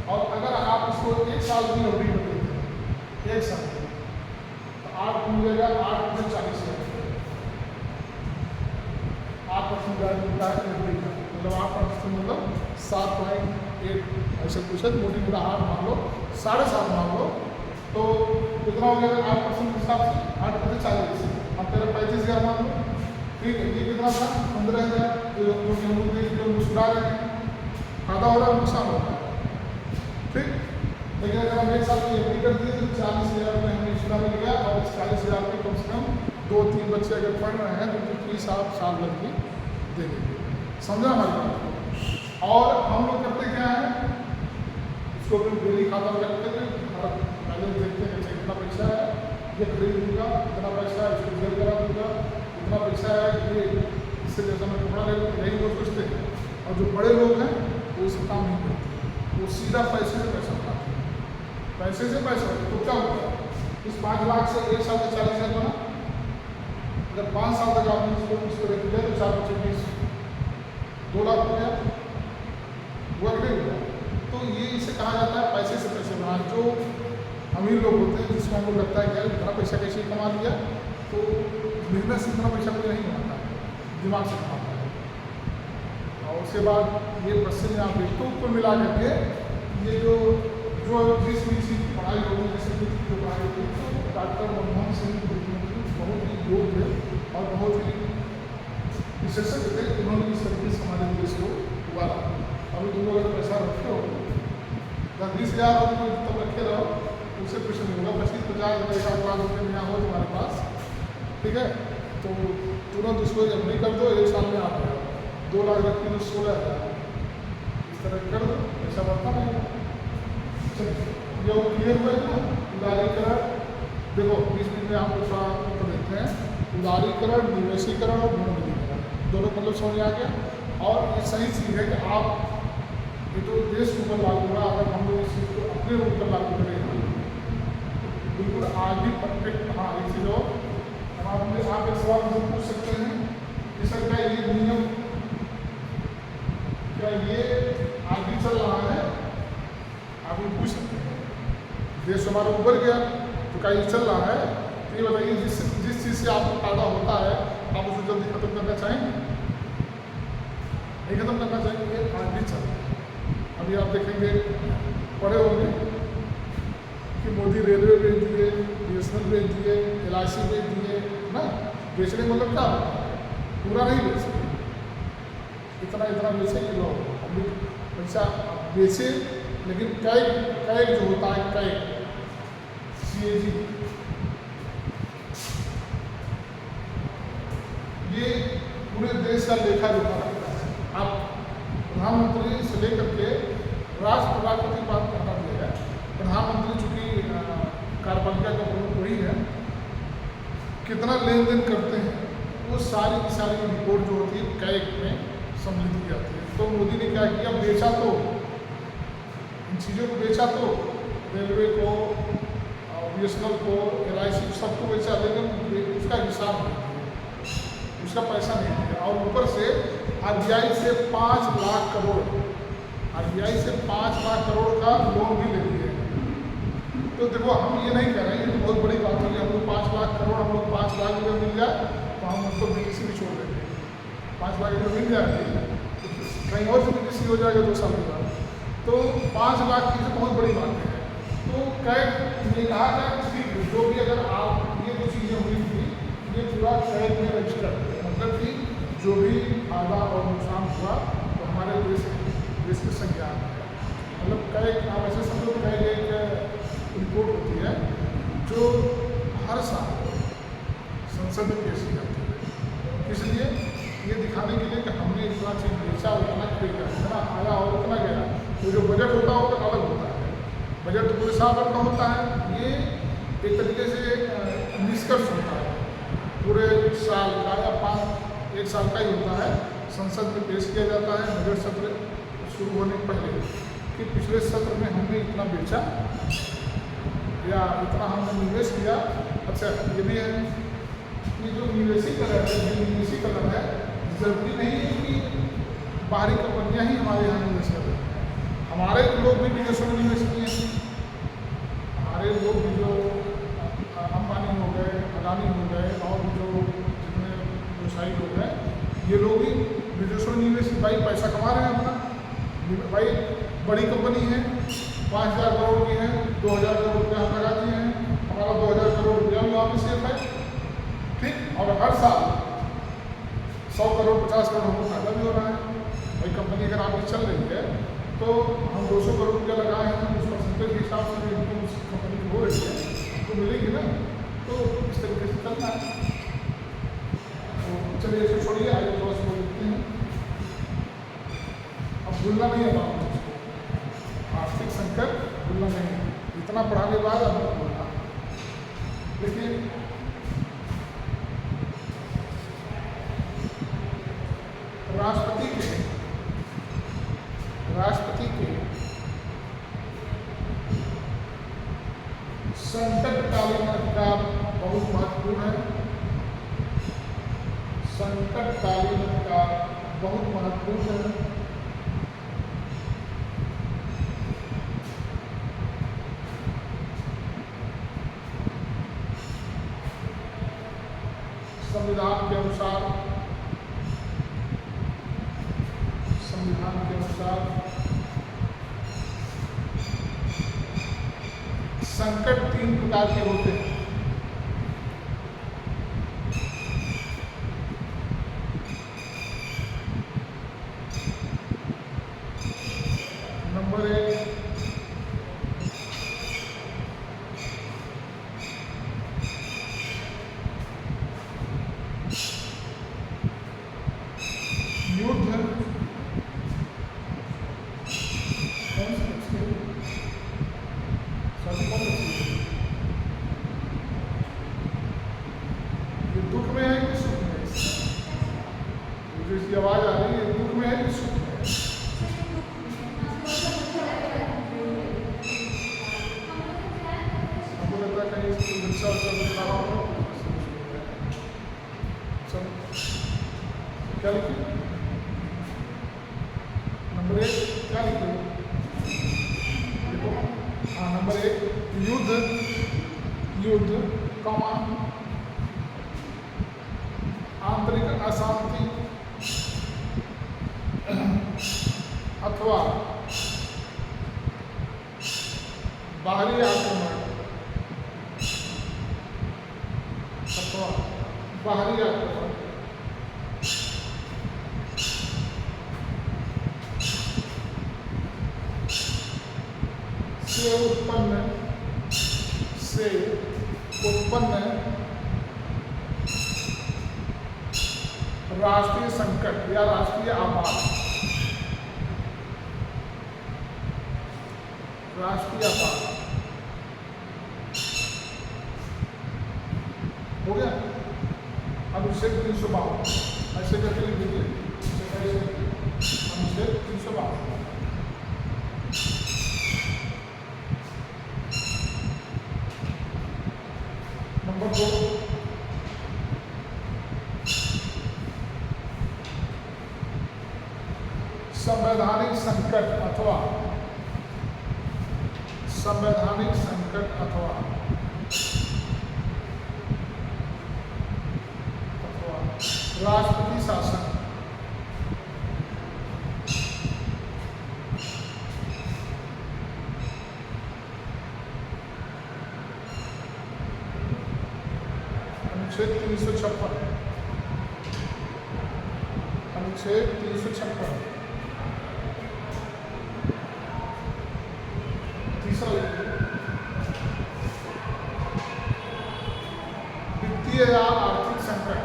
और अगर आप इसको 1 साल की अवधि में देते हैं, 1 साल की, तो आपको मिलेगा 8 से 40,000, 8% ब्याज मिलता है एफडी का, मतलब 8% मतलब 7.8 ऐसे कुछ है, मोटी मोटा 8 मान लो, 7.5 मान लो, तो कितना हो गया? 8% के हिसाब से 8 से 40, अब तेरा 35,000 मान लो, ठीक है। ये कितना था? 15,000, जो मुस्कुरा रहे हैं, फायदा हो रहा है, नुकसान हो रहा है, ठीक। लेकिन अगर हम 1 साल की एफडी कर दिए तो 40,000 रुपये हमें एक्स्ट्रा मिल गया, और इस 40,000 में कम से कम 2-3 बच्चे अगर पढ़ रहे हैं तो उनकी फीस आप साल भर की दे देंगे। समझा हमारी बात को? और हम लोग करते क्या है, इसको फिर डेली खाता में रखते हैं, पहले देखते हैं कि कितना पैसा है, ये खरीद दूँगा, इतना पैसा है इसको जेल करा दूँगा, इतना पैसा है ये इससे जैसा मैं कपड़ा ले लूँगा, यही लोग सोचते हैं। और जो बड़े लोग हैं वो इस काम नहीं करते, वो सीधा पैसे से पैसा उठाते हैं, पैसे से पैसा। तो क्या होता है? इस 5 लाख से 1 साल में 40,000 बना, अगर 5 साल तक आपने इसको रख दिया तो 4 बच्चे 20, 2 लाख हो गया, हुआ कि नहीं हुआ? तो ये इसे कहा जाता है पैसे से पैसे बना। जो अमीर लोग होते हैं जिसमें हमको लगता है कि यार इतना पैसा कैसे कमा लिया, तो बिजनेस से इतना पैसा कोई नहीं कमाता है, दिमाग से कमाता है। और उसके बाद ये प्रश्न यहाँ पे तो कुल मिला करके ये जो जिस भी चीज़ की पढ़ाई होगी, जैसे कि जो पढ़ाई होगी, तो डॉक्टर मनमोहन सिंह बहुत ही योग्य और बहुत ही विशेषज्ञ थे, उन्होंने इस तरीके से हमारे देश को उबारा। अभी तुम लोग अगर पैसा रखे हो 10-20,000 हो तो तब रखे रहो, उससे कुछ नहीं होगा। 25-50 लाख रुपये में हो तुम्हारे पास, ठीक है, तो तुरंत उसको एफडी कर दो, 1 साल में आ जाएगा। 2 लाख रखी तो 16,000, इस तरह कर दो, पैसा बढ़ता रहेगा। ये वो क्लियर हुआ है ना? उदारीकरण, देखो 20 मिनट में हम लोग थोड़ा ऊपर देखते हैं। उदारीकरण, निवेशीकरण और भूमिकरण, दोनों मतलब समझ आ गया। और ये सही चीज़ है कि आप ये तो देश के ऊपर लागू हुआ, अगर हम लोग इस चीज़ को अपने ऊपर लागू करेंगे बिल्कुल आगे परफेक्ट। हाँ, एक चीज़ और आप एक सवाल मुझे पूछ सकते हैं कि सर क्या ये नियम, क्या ये आगे चल रहा है? आप लोग पूछ सकते हैं। देश हमारा ऊपर गया तो क्या ये चल रहा है? तो ये बताइए, जिस चीज़ से आपको फायदा होता है आप उसको जल्दी खत्म करना चाहेंगे? नहीं खत्म करना चाहिए, आगे चल रहा है। अभी आप देखेंगे, पढ़े होंगे कि मोदी रेलवे बेच दिए, BSNL बेच दिए, LIC बेच दिए ना। बेचने का मतलब क्या होता है? पूरा नहीं बेच सकते, इतना इतना बेचे कि लोग अभी पैसा बेचे, लेकिन कैग जो होता है, कैग CAG, ये पूरे देश का लेखा जोखा रखता है। आप प्रधानमंत्री से लेकर के राष्ट्रपति की बात करना दिया है। प्रधानमंत्री चूँकि कार्यपालिका का प्रमुख वही है, कितना लेन देन करते हैं वो सारी की सारी रिपोर्ट जो होती है कैग में सम्मिलित की जाती है। तो मोदी ने क्या किया, बेचा तो इन चीज़ों को बेचा, तो रेलवे को, BSNL को, LIC को, सबको बेचा, लेकिन उसका हिसाब नहीं दिया, उसका पैसा नहीं दिया। और ऊपर से RBI से 5 लाख करोड़, RBI से 5 लाख करोड़ का लोन भी ले लिए। तो देखो, हम ये नहीं कह रहे हैं, ये तो बहुत बड़ी बात है कि हम लोग 5 लाख करोड़, हम लोग 5 लाख रुपये मिल जाए तो हम उनको BTC भी छोड़ देंगे। 5 लाख रुपये मिल जाएंगे, कहीं और से BTC हो जाएगा 2 साल के बाद, तो 5 लाख की तो बहुत बड़ी बात है। तो कैग ने कहा था कि जो भी अगर आप ये जो चीज़ें हुई थी, ये पूरा कैग में रजिस्टर, मतलब कि जो भी फायदा और नुकसान हुआ तो हमारे देश के संज्ञान है। मतलब कैग, आप ऐसे समझो, कैग एक रिपोर्ट होती है जो हर साल संसद में पेश की जाती है। इसलिए ये दिखाने के लिए कि हमने इतना चीज़ बेचा, उतना खरीदा, इतना आया और उतना गया। तो जो बजट होता है वो अलग होता है, बजट तो पूरे साल भर का होता है। ये एक तरीके से निष्कर्ष होता है पूरे साल का, या 1 साल का ही होता है, संसद में पेश किया जाता है बजट सत्र शुरू होने के पहले कि पिछले सत्र में हमने इतना बेचा, या इतना हमने निवेश किया। अच्छा ये भी है कि जो निवेशीकरण है, जो निवेशीकरण है, जरूरी नहीं है कि बाहरी कंपनियां ही हमारे यहाँ निवेश कर रही हैं। हमारे लोग भी विदेशों में निवेश किए हैं। हमारे लोग भी जो अंबानी हो गए, अडानी हो गए और भी जो जितने व्यवसायी लोग हैं, ये लोग भी विदेशों में निवेश भाई पैसा कमा रहे हैं अपना। भाई बड़ी कंपनी है, 5,000 करोड़ की है, 2,000 करोड़ रुपया हम लगा दिए हैं, हमारा 2,000 करोड़ रुपया भी वहाँ पे सेफ है, ठीक। और हर साल 100 करोड़ 50 करोड़ हमको फायदा भी हो रहा है। भाई कंपनी अगर आपकी चल रही है तो हम 200 करोड़ रुपया लगाए हैं, उस परसेंटेज के हिसाब से इनकम उस कंपनी की हो रही है तो मिलेगी ना। तो इस तरीके से चलना है। तो चलिए इसको छोड़िए, आगे थोड़ा सा बोल देते हैं। अब भूलना नहीं है बात, आर्थिक संकट भूलना नहीं है, इतना पढ़ाने के बाद अब बोलना। लेकिन राष्ट्रपति के संकटकालीन अधिकार बहुत महत्वपूर्ण है। संकटकालीन अधिकार बहुत महत्वपूर्ण है। संविधान के अनुसार संकट 3 प्रकार के होते हैं। नंबर 1 युद्ध, ये दुख में है कि सुख में? जो इसकी आवाज आ रही है, दुख में है कि सुख में? हमको लगता है कहीं रिक्शा चल रहा हो। क्या लिखे? नंबर 1 क्या लिखे? देखो, हाँ नंबर 1 युद्ध, कौमा, आंतरिक अशांति अथवा बाहरी आक्रमण से उत्पन्न राष्ट्रीय संकट या राष्ट्रीय आपात हो गया। अनुच्छेद 352 ऐसे करके लिख दीजिए। अनुच्छेद 352 नंबर 2 संवैधानिक संकट अथवा राष्ट्रपति शासन। अनुच्छेद 356 तीसरा वित्तीय या आर्थिक संकट।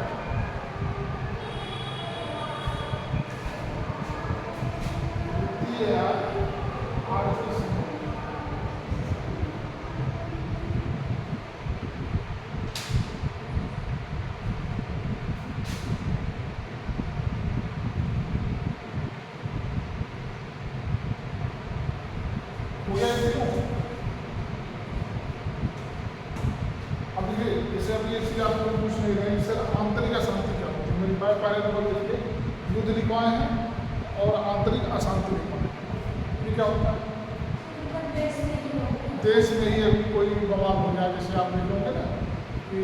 जैसे अभी ये चीज़ आप लोग पूछ नहीं रहे हैं, सर आंतरिक अशांति क्या होती है? मेरी पहले नंबर देखिए, युद्ध लिखवाए हैं और आंतरिक अशांति लिखवाए हैं। ये क्या होता है? देश में ही अभी कोई बवाल हो गया, जैसे आप देखोगे ना कि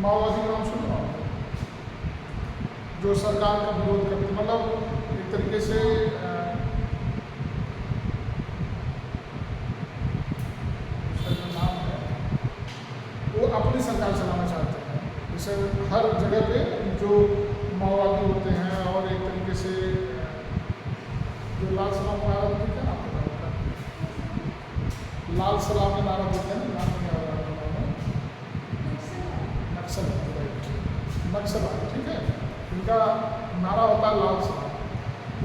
माओवादी नाम सुनो, जो सरकार का विरोध करते, मतलब एक तरीके से उसका नाम है, वो अपनी सरकार चलाना चाहते हैं। जैसे हर जगह पे जो माओवादी होते हैं और एक तरीके से जो लाल सलाम का नारा देते हैं, आपको पता होगा, लाल सलाम का नारा देते हैं, नाम नहीं आ रहा है, नक्सल, नक्सलवादी, ठीक है, इनका नारा होता है लाल सलाम।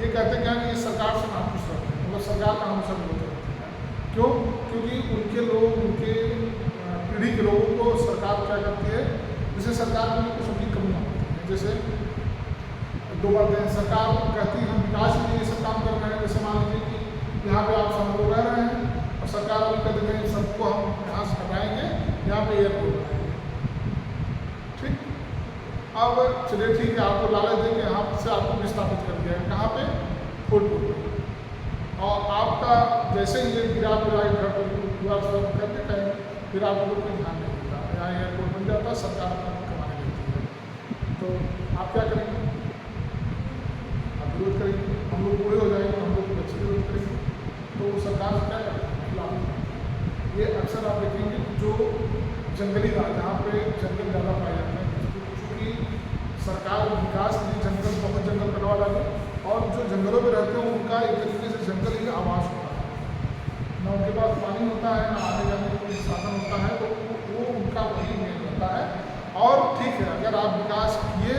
ये कहते हैं कि ये सरकार से नाखुश रहते हैं, मतलब सरकार का हमेशा विरोध करते हैं। क्यों? क्योंकि उनके लोग, उनके पीढ़ी के लोगों को सरकार क्या करती है, जैसे सरकार में कुछ उनकी कमियाँ होती हैं। जैसे दो बातें हैं, सरकार कहती है हम विकास के लिए सब काम कर रहे हैं, जैसे मान लीजिए कि यहाँ पे आप सब लोग रह रहे हैं और सरकार भी कहते हैं सबको हम यहाँ से हटाएंगे, यहाँ पे एयरपोर्ट बनाएंगे, ठीक। अब चलिए ठीक है, आपको लालच देंगे, यहाँ से आपको विस्थापित कर दिया है, कहाँ पे? फूलपुर पे। और आपका जैसे ही ये गिरा फिरा घर पर पूरा करके कहें, फिर आप लोग कोई ध्यान नहीं देता, यहाँ एयरपोर्ट बन जाता है, सरकार अपना कमाने लगती है। तो आप क्या करेंगे? विरोध करेंगे, हम लोग बूढ़े हो जाएंगे, हम लोग बच्चे विरोध करेंगे, तो सरकार क्या करेगी? ये अक्सर आप देखेंगे जो जंगली राज, जहाँ पे जंगल ज़्यादा पाए जाते हैं, क्योंकि सरकार विकास के लिए जंगल, बहुत जंगल कटवा डाले, और जो जंगलों में रहते हैं उनका एक तरीके से जंगल ही आवास होता है, ना उनके पास पानी होता है, ना आने जाने का कोई साधन होता है, तो वो उनका वही मेन रहता है। और ठीक है, अगर आप विकास किए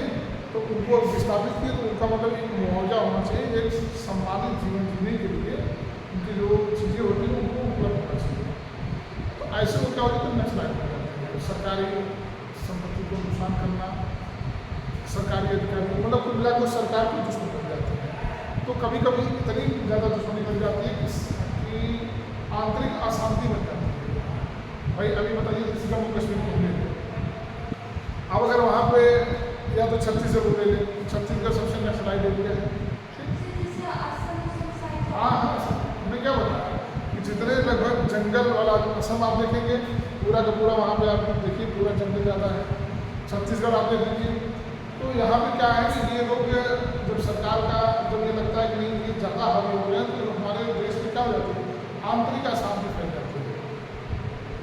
तो उनको विस्थापित किए, तो उनका मतलब एक मुआवजा होना चाहिए, एक सम्मानित जीवन जीने के लिए उनकी जो चीज़ें होती हैं उनको उपलब्ध होना चाहिए। तो ऐसे में क्या होता है, नक्सलाइट हो जाते हैं, सरकारी संपत्ति को नुकसान करना, सरकारी अधिकारी, मतलब कुल मिलाकर सरकार को दुश्मन बन जाते हैं। तो कभी कभी इतनी ज़्यादा दुश्मनी बन जाती है कि आंतरिक अशांति बन जाती है। भाई अभी बताइए, जैसे जम्मू कश्मीर को ले, अब अगर वहाँ पे या तो छत्तीसगढ़ ले लें, छत्तीसगढ़ सबसे नक्सलाइट एरिया है, हाँ हाँ, हमने क्या बताया कि जितने लगभग जंगल वाला असम आप देखेंगे, पूरा का पूरा वहाँ पे आप देखिए पूरा जंगल ज़्यादा है। छत्तीसगढ़ आप देखेंगे, तो यहाँ पे क्या है कि ये लोग जब सरकार का जब ये लगता है कि नहीं ये ज़्यादा हावी हो गया, तो हमारे देश में क्या हो जाती है, आंतरिक अशांति फैल जाती है,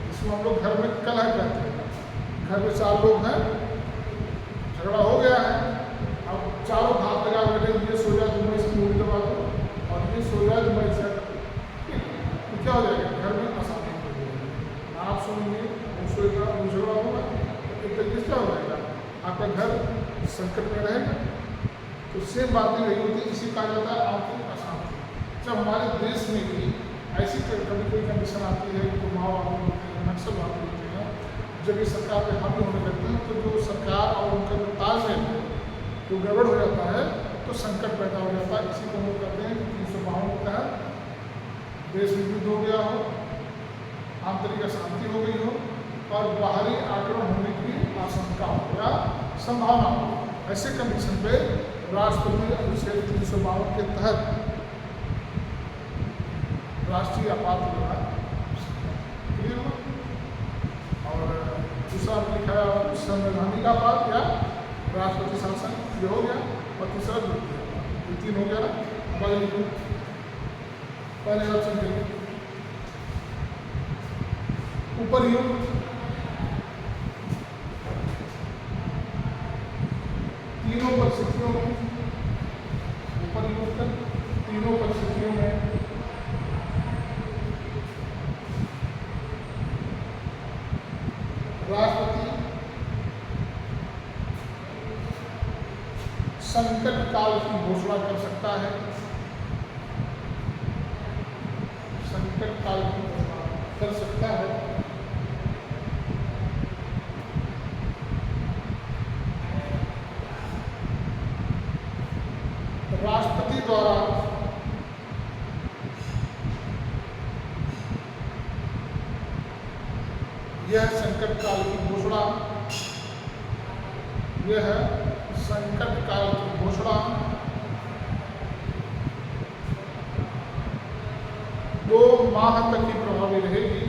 जिसको हम लोग घर में कलह कहते हैं। घर में 4 लोग हैं, झगड़ा हो गया है, अब चारों हाथ लगा बैठे, ये सो जाए तो मैं इसकी मूड़ी दबा दूँ, और ये सो जाए तो मैं इसका, तो क्या हो जाएगा, घर में अशांति हो जाएगी, आप सोएंगे, वो सोएगा, वो झगड़ा होगा, एक तरीके से क्या हो जाएगा, आपका घर संकट में रहेगा। तो सेम बात यही होती है, इसी कहा जाता है आंतरिक अशांति। जब हमारे देश में भी ऐसी कभी कोई कंडीशन आती है, तो माओवादी होते हैं, नक्सलवादी होते हैं, जब ये सरकार पे हावी होने लगते हैं, तो जो सरकार और उनका जो तालमेल है जो गड़बड़ हो जाता है, तो संकट पैदा हो जाता है। इसी को हम कहते हैं कि 352 के तहत देश में युद्ध हो गया हो, आंतरिक अशांति हो गई हो, और बाहरी आक्रमण होने की आशंका हो या संभावना हो, ऐसे कंडीशन पे राष्ट्रपति अनुच्छेद 352 के तहत राष्ट्रीय आपात व्यवहार क्लियर हो। और दूसरा लिखा है संवैधानिक आपात या राष्ट्रपति शासन, ये हो गया, और तीसरा ये 3 हो गया ना। पहले लिखो, पहले ऑप्शन देखिए, ऊपर ही तीनों परिस्थितियों में, ऊपर ही उत्तर तीनों परिस्थितियों में राष्ट्रपति संकट काल की घोषणा कर सकता है, संकट काल की घोषणा कर सकता है। राष्ट्रपति द्वारा यह संकट काल की घोषणा, यह है संकट काल की घोषणा 2 माह तक की प्रभावी रहेगी,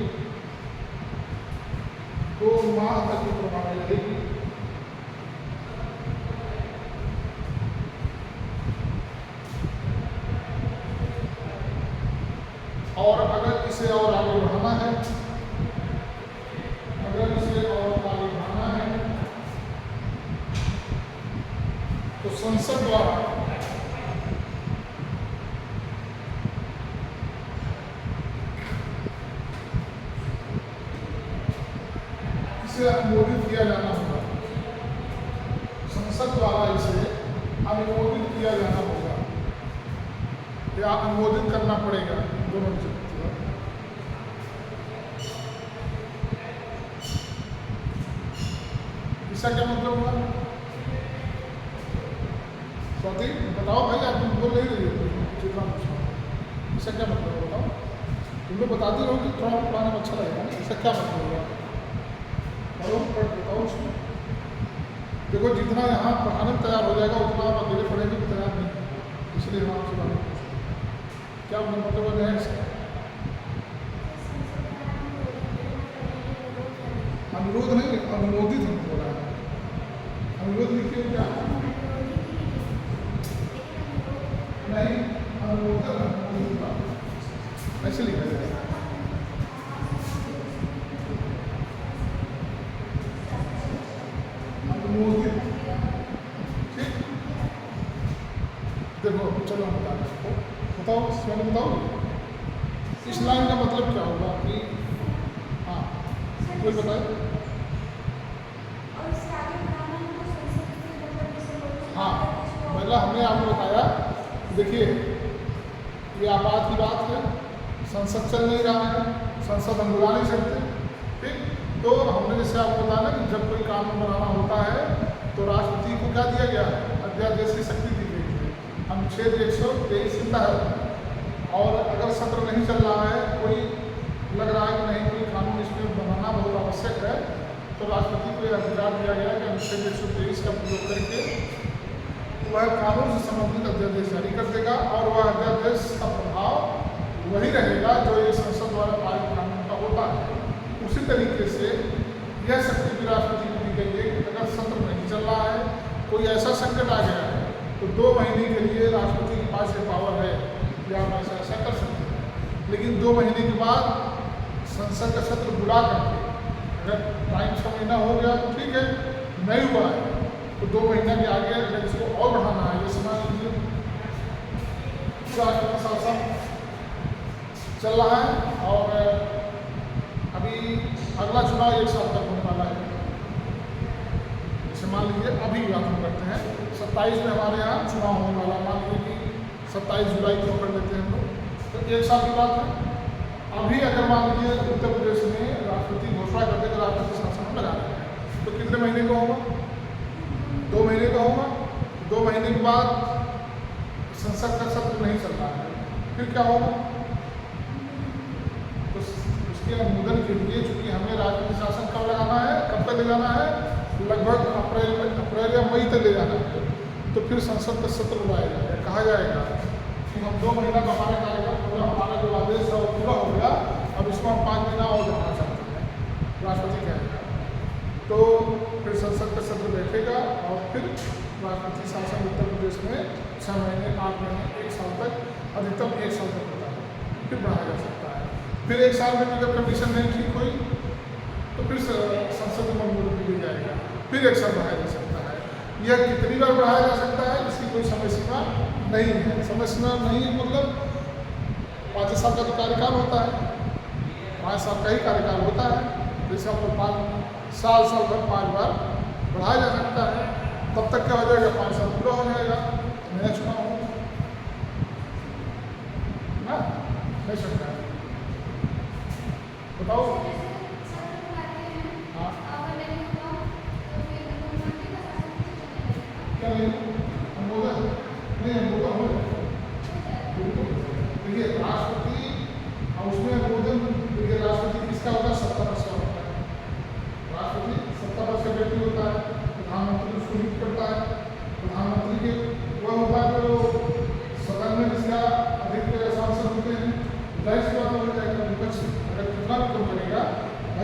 2 माह तक की प्रभावी रहेगी। और अगर इसे और आगे बढ़ाना है, अगर इसे और आगे बढ़ाना है तो संसद द्वारा इसे अनुमोदित किया जाना होगा, संसद द्वारा इसे अनुमोदित किया जाना होगा या अनुमोदित करना पड़ेगा, दोनों से। इसका क्या मतलब हुआ? स्वाति बताओ भाई, आप तुम बोल नहीं रही हो, चित्रा पूछो, इसका क्या मतलब बताओ? तुम लोग बताती रहोगी, थोड़ा पढ़ाने में अच्छा लगेगा ना। इसका क्या मतलब हुआ? बताओ उसमें। देखो जितना यहाँ पढ़ाने में तैयार हो जाएगा उतना आप अकेले पढ़ेंगे तो तैयार नहीं, इसलिए हम आपसे बात पूछते हैं। क्या मतलब है? अनुरोध नहीं, अनुमोदित हम बोला है। अनुरोध लिखिए क्या? नहीं, अनुमोदन ऐसे लिखा जाएगा। अनुमोदित, ठीक। देखो चलो हम बताते हैं आपको, बताओ स्वयं बताओ इस लाइन का मतलब क्या होगा कि, हाँ कोई बताए। हाँ पहला हमने आपको बताया, देखिए ये आपात की बात है, संसद चल नहीं रहा है, संसद हम बुला नहीं सकते, ठीक। तो हमने जैसे आपको बताया ना कि जब कोई कानून बनाना होता है तो राष्ट्रपति को क्या दिया गया है? अध्यादेश की शक्ति दी गई है। अनुच्छेद 123 के तहत, और अगर सत्र नहीं चल रहा है, कोई लग रहा है कि नहीं कोई कानून इसमें बनाना बहुत आवश्यक है, तो राष्ट्रपति को यह अधिकार दिया गया कि अनुच्छेद 123 का प्रयोग करके वह कानून से संबंधित अध्यादेश जारी कर देगा, और वह अध्यादेश का प्रभाव वही रहेगा जो ये संसद द्वारा पारित कानून का होता है। उसी तरीके से यह शक्ति भी राष्ट्रपति को दी गई है कि अगर सत्र नहीं चल रहा है, कोई ऐसा संकट आ गया है, तो 2 महीने के लिए राष्ट्रपति के पास ये पावर है कि आप ऐसा कर सकते हैं। लेकिन 2 महीने के बाद संसद का सत्र बुला करके, अगर टाइम 6 महीना हो गया तो ठीक है, नहीं हुआ है तो 2 महीना के आगे अगर इसको और बढ़ाना है, जैसे मान लीजिए राष्ट्रपति शासन चल रहा है और अभी अगला चुनाव 1 साल तक होने वाला है, जैसे मान लीजिए अभी बात हम करते हैं 27 में हमारे यहाँ चुनाव होने वाला, मान लीजिए कि 27 जुलाई को कर लेते हैं हम लोग, तो 1 साल की बात है। अभी अगर मान लीजिए उत्तर प्रदेश में राष्ट्रपति घोषणा करते तो राष्ट्रपति शासन में लगा रहे हैं, तो कितने महीने का होगा? 2 महीने का होगा। 2 महीने के बाद संसद का सत्र नहीं चल रहा है, फिर क्या होगा? तो उसके अनुमोदन के लिए चूंकि हमें राष्ट्रपति शासन कब लगाना है, कब तक ले जाना है? लगभग अप्रैल या मई तक ले जाना है। तो फिर संसद का सत्र बुलाया जाएगा, कहा जाएगा कि हम 2 महीना का हमारा कार्यकाल पूरा, हमारा जो आदेश है वो पूरा हो गया, अब इसको हम 5 महीना और बढ़ाना चाहते हैं, राष्ट्रपति कहेगा। तो फिर संसद का सत्र बैठेगा और फिर राष्ट्रपति शासन उत्तर प्रदेश में 6 महीने, 8 महीने, 1 साल तक, अधिकतम 1 साल तक होता है, फिर बढ़ाया जा सकता है। फिर 1 साल में अगर कंडीशन नहीं ठीक हुई तो फिर संसद में अनुमोदन दी जाएगा, फिर 1 साल बढ़ाया जा सकता है। यह कितनी बार बढ़ाया जा सकता है इसकी कोई समय सीमा नहीं है। समय सीमा नहीं मतलब 5 साल का जो कार्यकाल होता है, 5 साल का ही कार्यकाल होता है, जैसे आपको 5 साल भर 5 बार बढ़ाया जा सकता है। तब तक क्या हो जाएगा? 5 साल पूरा हो जाएगा, नया चुनाव हो ना, नहीं सकता है। बताओ। हाँ क्या नहीं? अनुमोदन नहीं, अनुमोदन हो देखिए राष्ट्रपति, और उसमें अनुमोदन देखिए राष्ट्रपति किसका होता है? 70% होता है,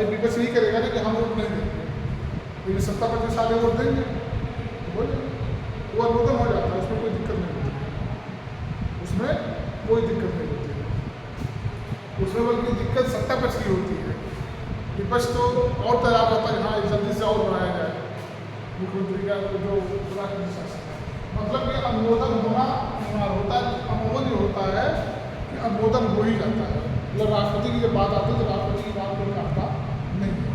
भाई विपक्ष यही करेगा ना कि हम वोट नहीं देंगे, लेकिन सत्ता पक्ष साले वोट देंगे, हो जाए वो अनुमोदन हो जाता है, उसमें कोई दिक्कत नहीं होती है, उसमें कोई दिक्कत नहीं होती है। उसमें बल्कि दिक्कत सत्ता पक्ष की होती है। विपक्ष तो और तैयार रहता है हाँ जल्दी से और बढ़ाया जाए मुख्यमंत्री का जो राष्ट्रीय शासन है, मतलब कि अनुमोदन होना अनिवार्य होता है। अनुमोदन ये होता है कि अनुमोदन हो ही जाता है, मतलब राष्ट्रपति की जब बात आती है तो राष्ट्रपति की बात कोई काटता नहीं है,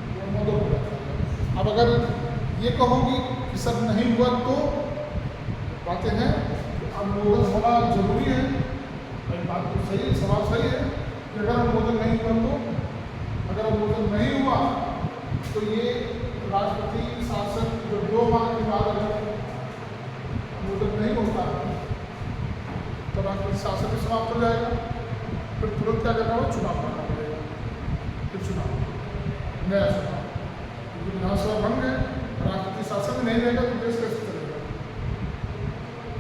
वो अनुमोदन हो जाता है। अब अगर ये कहोगी कि सब नहीं हुआ तो बातें हैं, अनुमोदन होना जरूरी है, भाई बात तो सही है, सवाल सही है कि अगर अनुमोदन नहीं हुआ तो, अगर अनुमोदन नहीं हुआ तो ये राष्ट्रपति शासन जो 2 माह के बाद अगर अनुमोदन नहीं होता तो राष्ट्रपति शासन भी समाप्त हो जाएगा, फिर तुरंत क्या करना होगा, चुनाव करना पड़ेगा, फिर चुनाव, नया चुनाव, क्योंकि विधानसभा भंग है, राष्ट्रपति शासन में नहीं रहेगा तो देश कैसे चलेगा।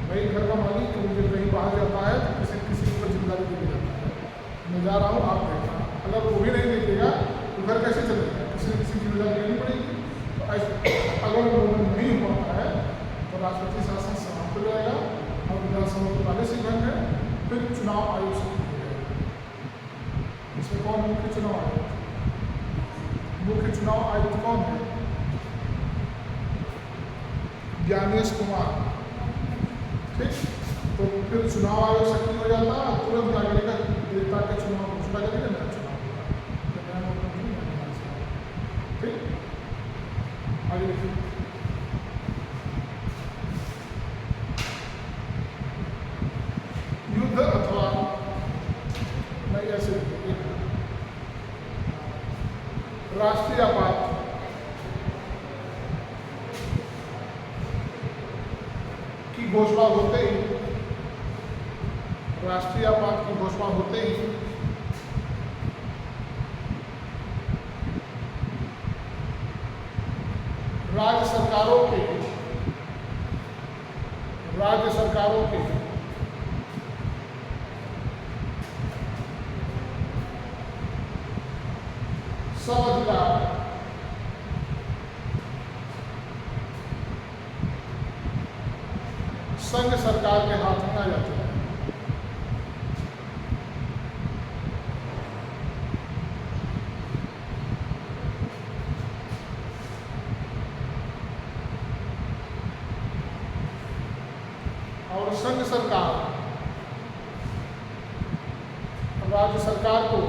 भाई घर का मालिक मुझे कहीं बाहर जाता है तो किसी के ऊपर जिम्मेदारी दी जाता है, मैं जा रहा हूँ आप देखना, अगर वो भी नहीं देखेगा तो घर कैसे चलेगा, किसी न किसी जिम्मेदारी लेनी पड़ेगी। तो अगर अनुमोदन नहीं होता है तो राष्ट्रपति शासन समाप्त हो जाएगा और विधानसभा तो पहले से भंग है, फिर चुनाव आयोग से किया जाएगा। इसमें कौन मुख्य चुनाव आयोग, मुख्य चुनाव आयुक्त कौन है, ज्ञानेश कुमार, ठीक। तो फिर चुनाव आयोग सक्रिय हो जाता है, तुरंत क्या करेगा, देवता के चुनाव घोषणा करेगा, नया चुनाव होगा, ठीक। आगे देखिए, युद्ध अथवा नहीं ऐसे राष्ट्रीय आपात की घोषणा होते ही, राष्ट्रीय आपात की घोषणा होते ही राज्य सरकारों के सब अधिकार संघ सरकार के हाथ में आ जाते हैं। और संघ सरकार राज्य सरकार को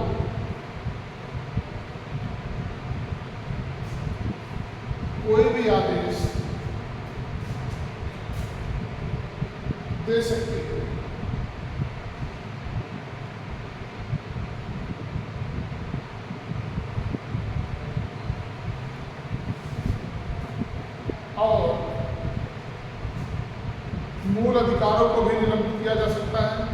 कोई भी आदेश दे सकती है। और मूल अधिकारों को भी निलंबित किया जा सकता है।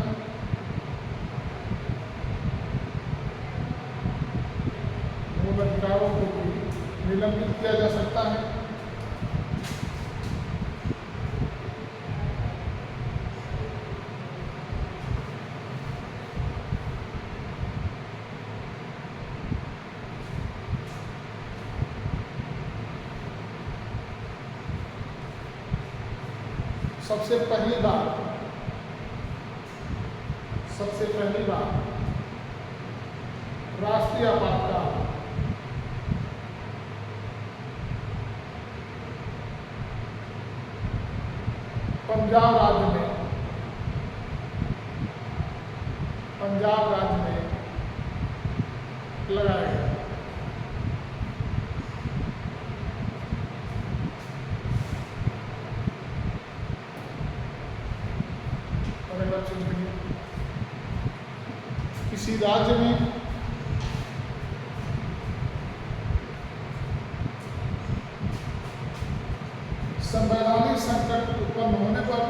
मूल अधिकारों को भी निलंबित किया जा सकता है। सबसे पहली बार राष्ट्रीय आपातकाल पंजाब राज्य में लगाया गया। किसी राज्य में संवैधानिक संकट उत्पन्न होने पर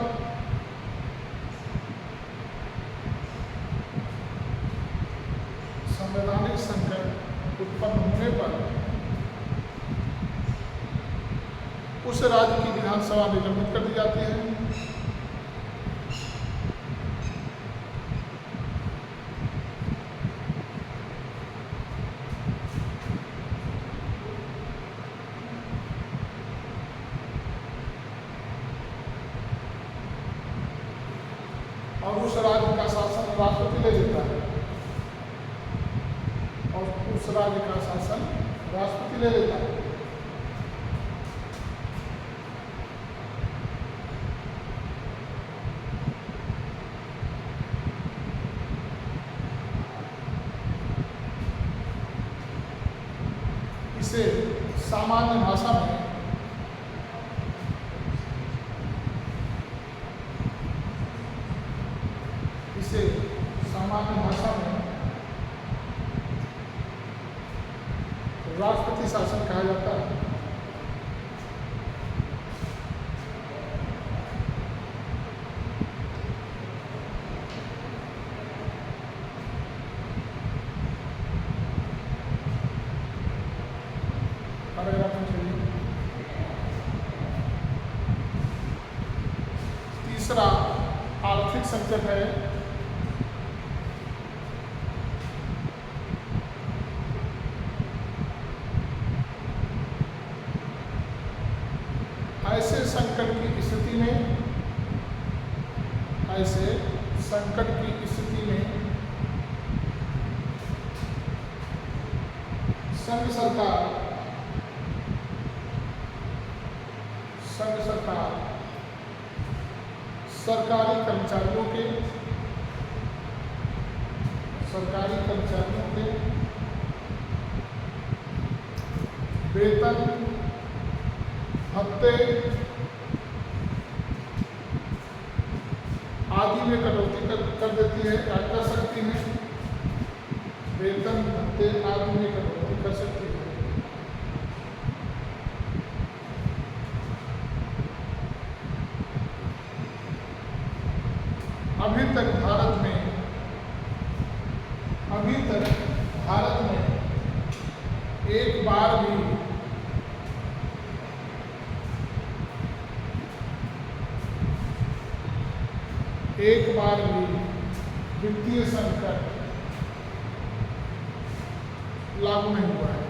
उस राज्य की विधानसभा निलंबित कर दी जाती है। और उस राज्य का शासन राष्ट्रपति ले लेता है, और उस राज्य का शासन राष्ट्रपति ले लेता है। इसे सामान्य भाषा में राष्ट्रपति शासन कहा जाता है। तीसरा आर्थिक संकट है। ऐसे संकट की स्थिति में संघ सरकार सरकारी कर्मचारियों के वेतन, भत्ते आदि में कटौती कर देती है, कर सकती है। वेतन, भत्ते आदि में कटौती कर सकती है। अभी तक भारत में एक बार भी वित्तीय संकट लागू नहीं हुआ है।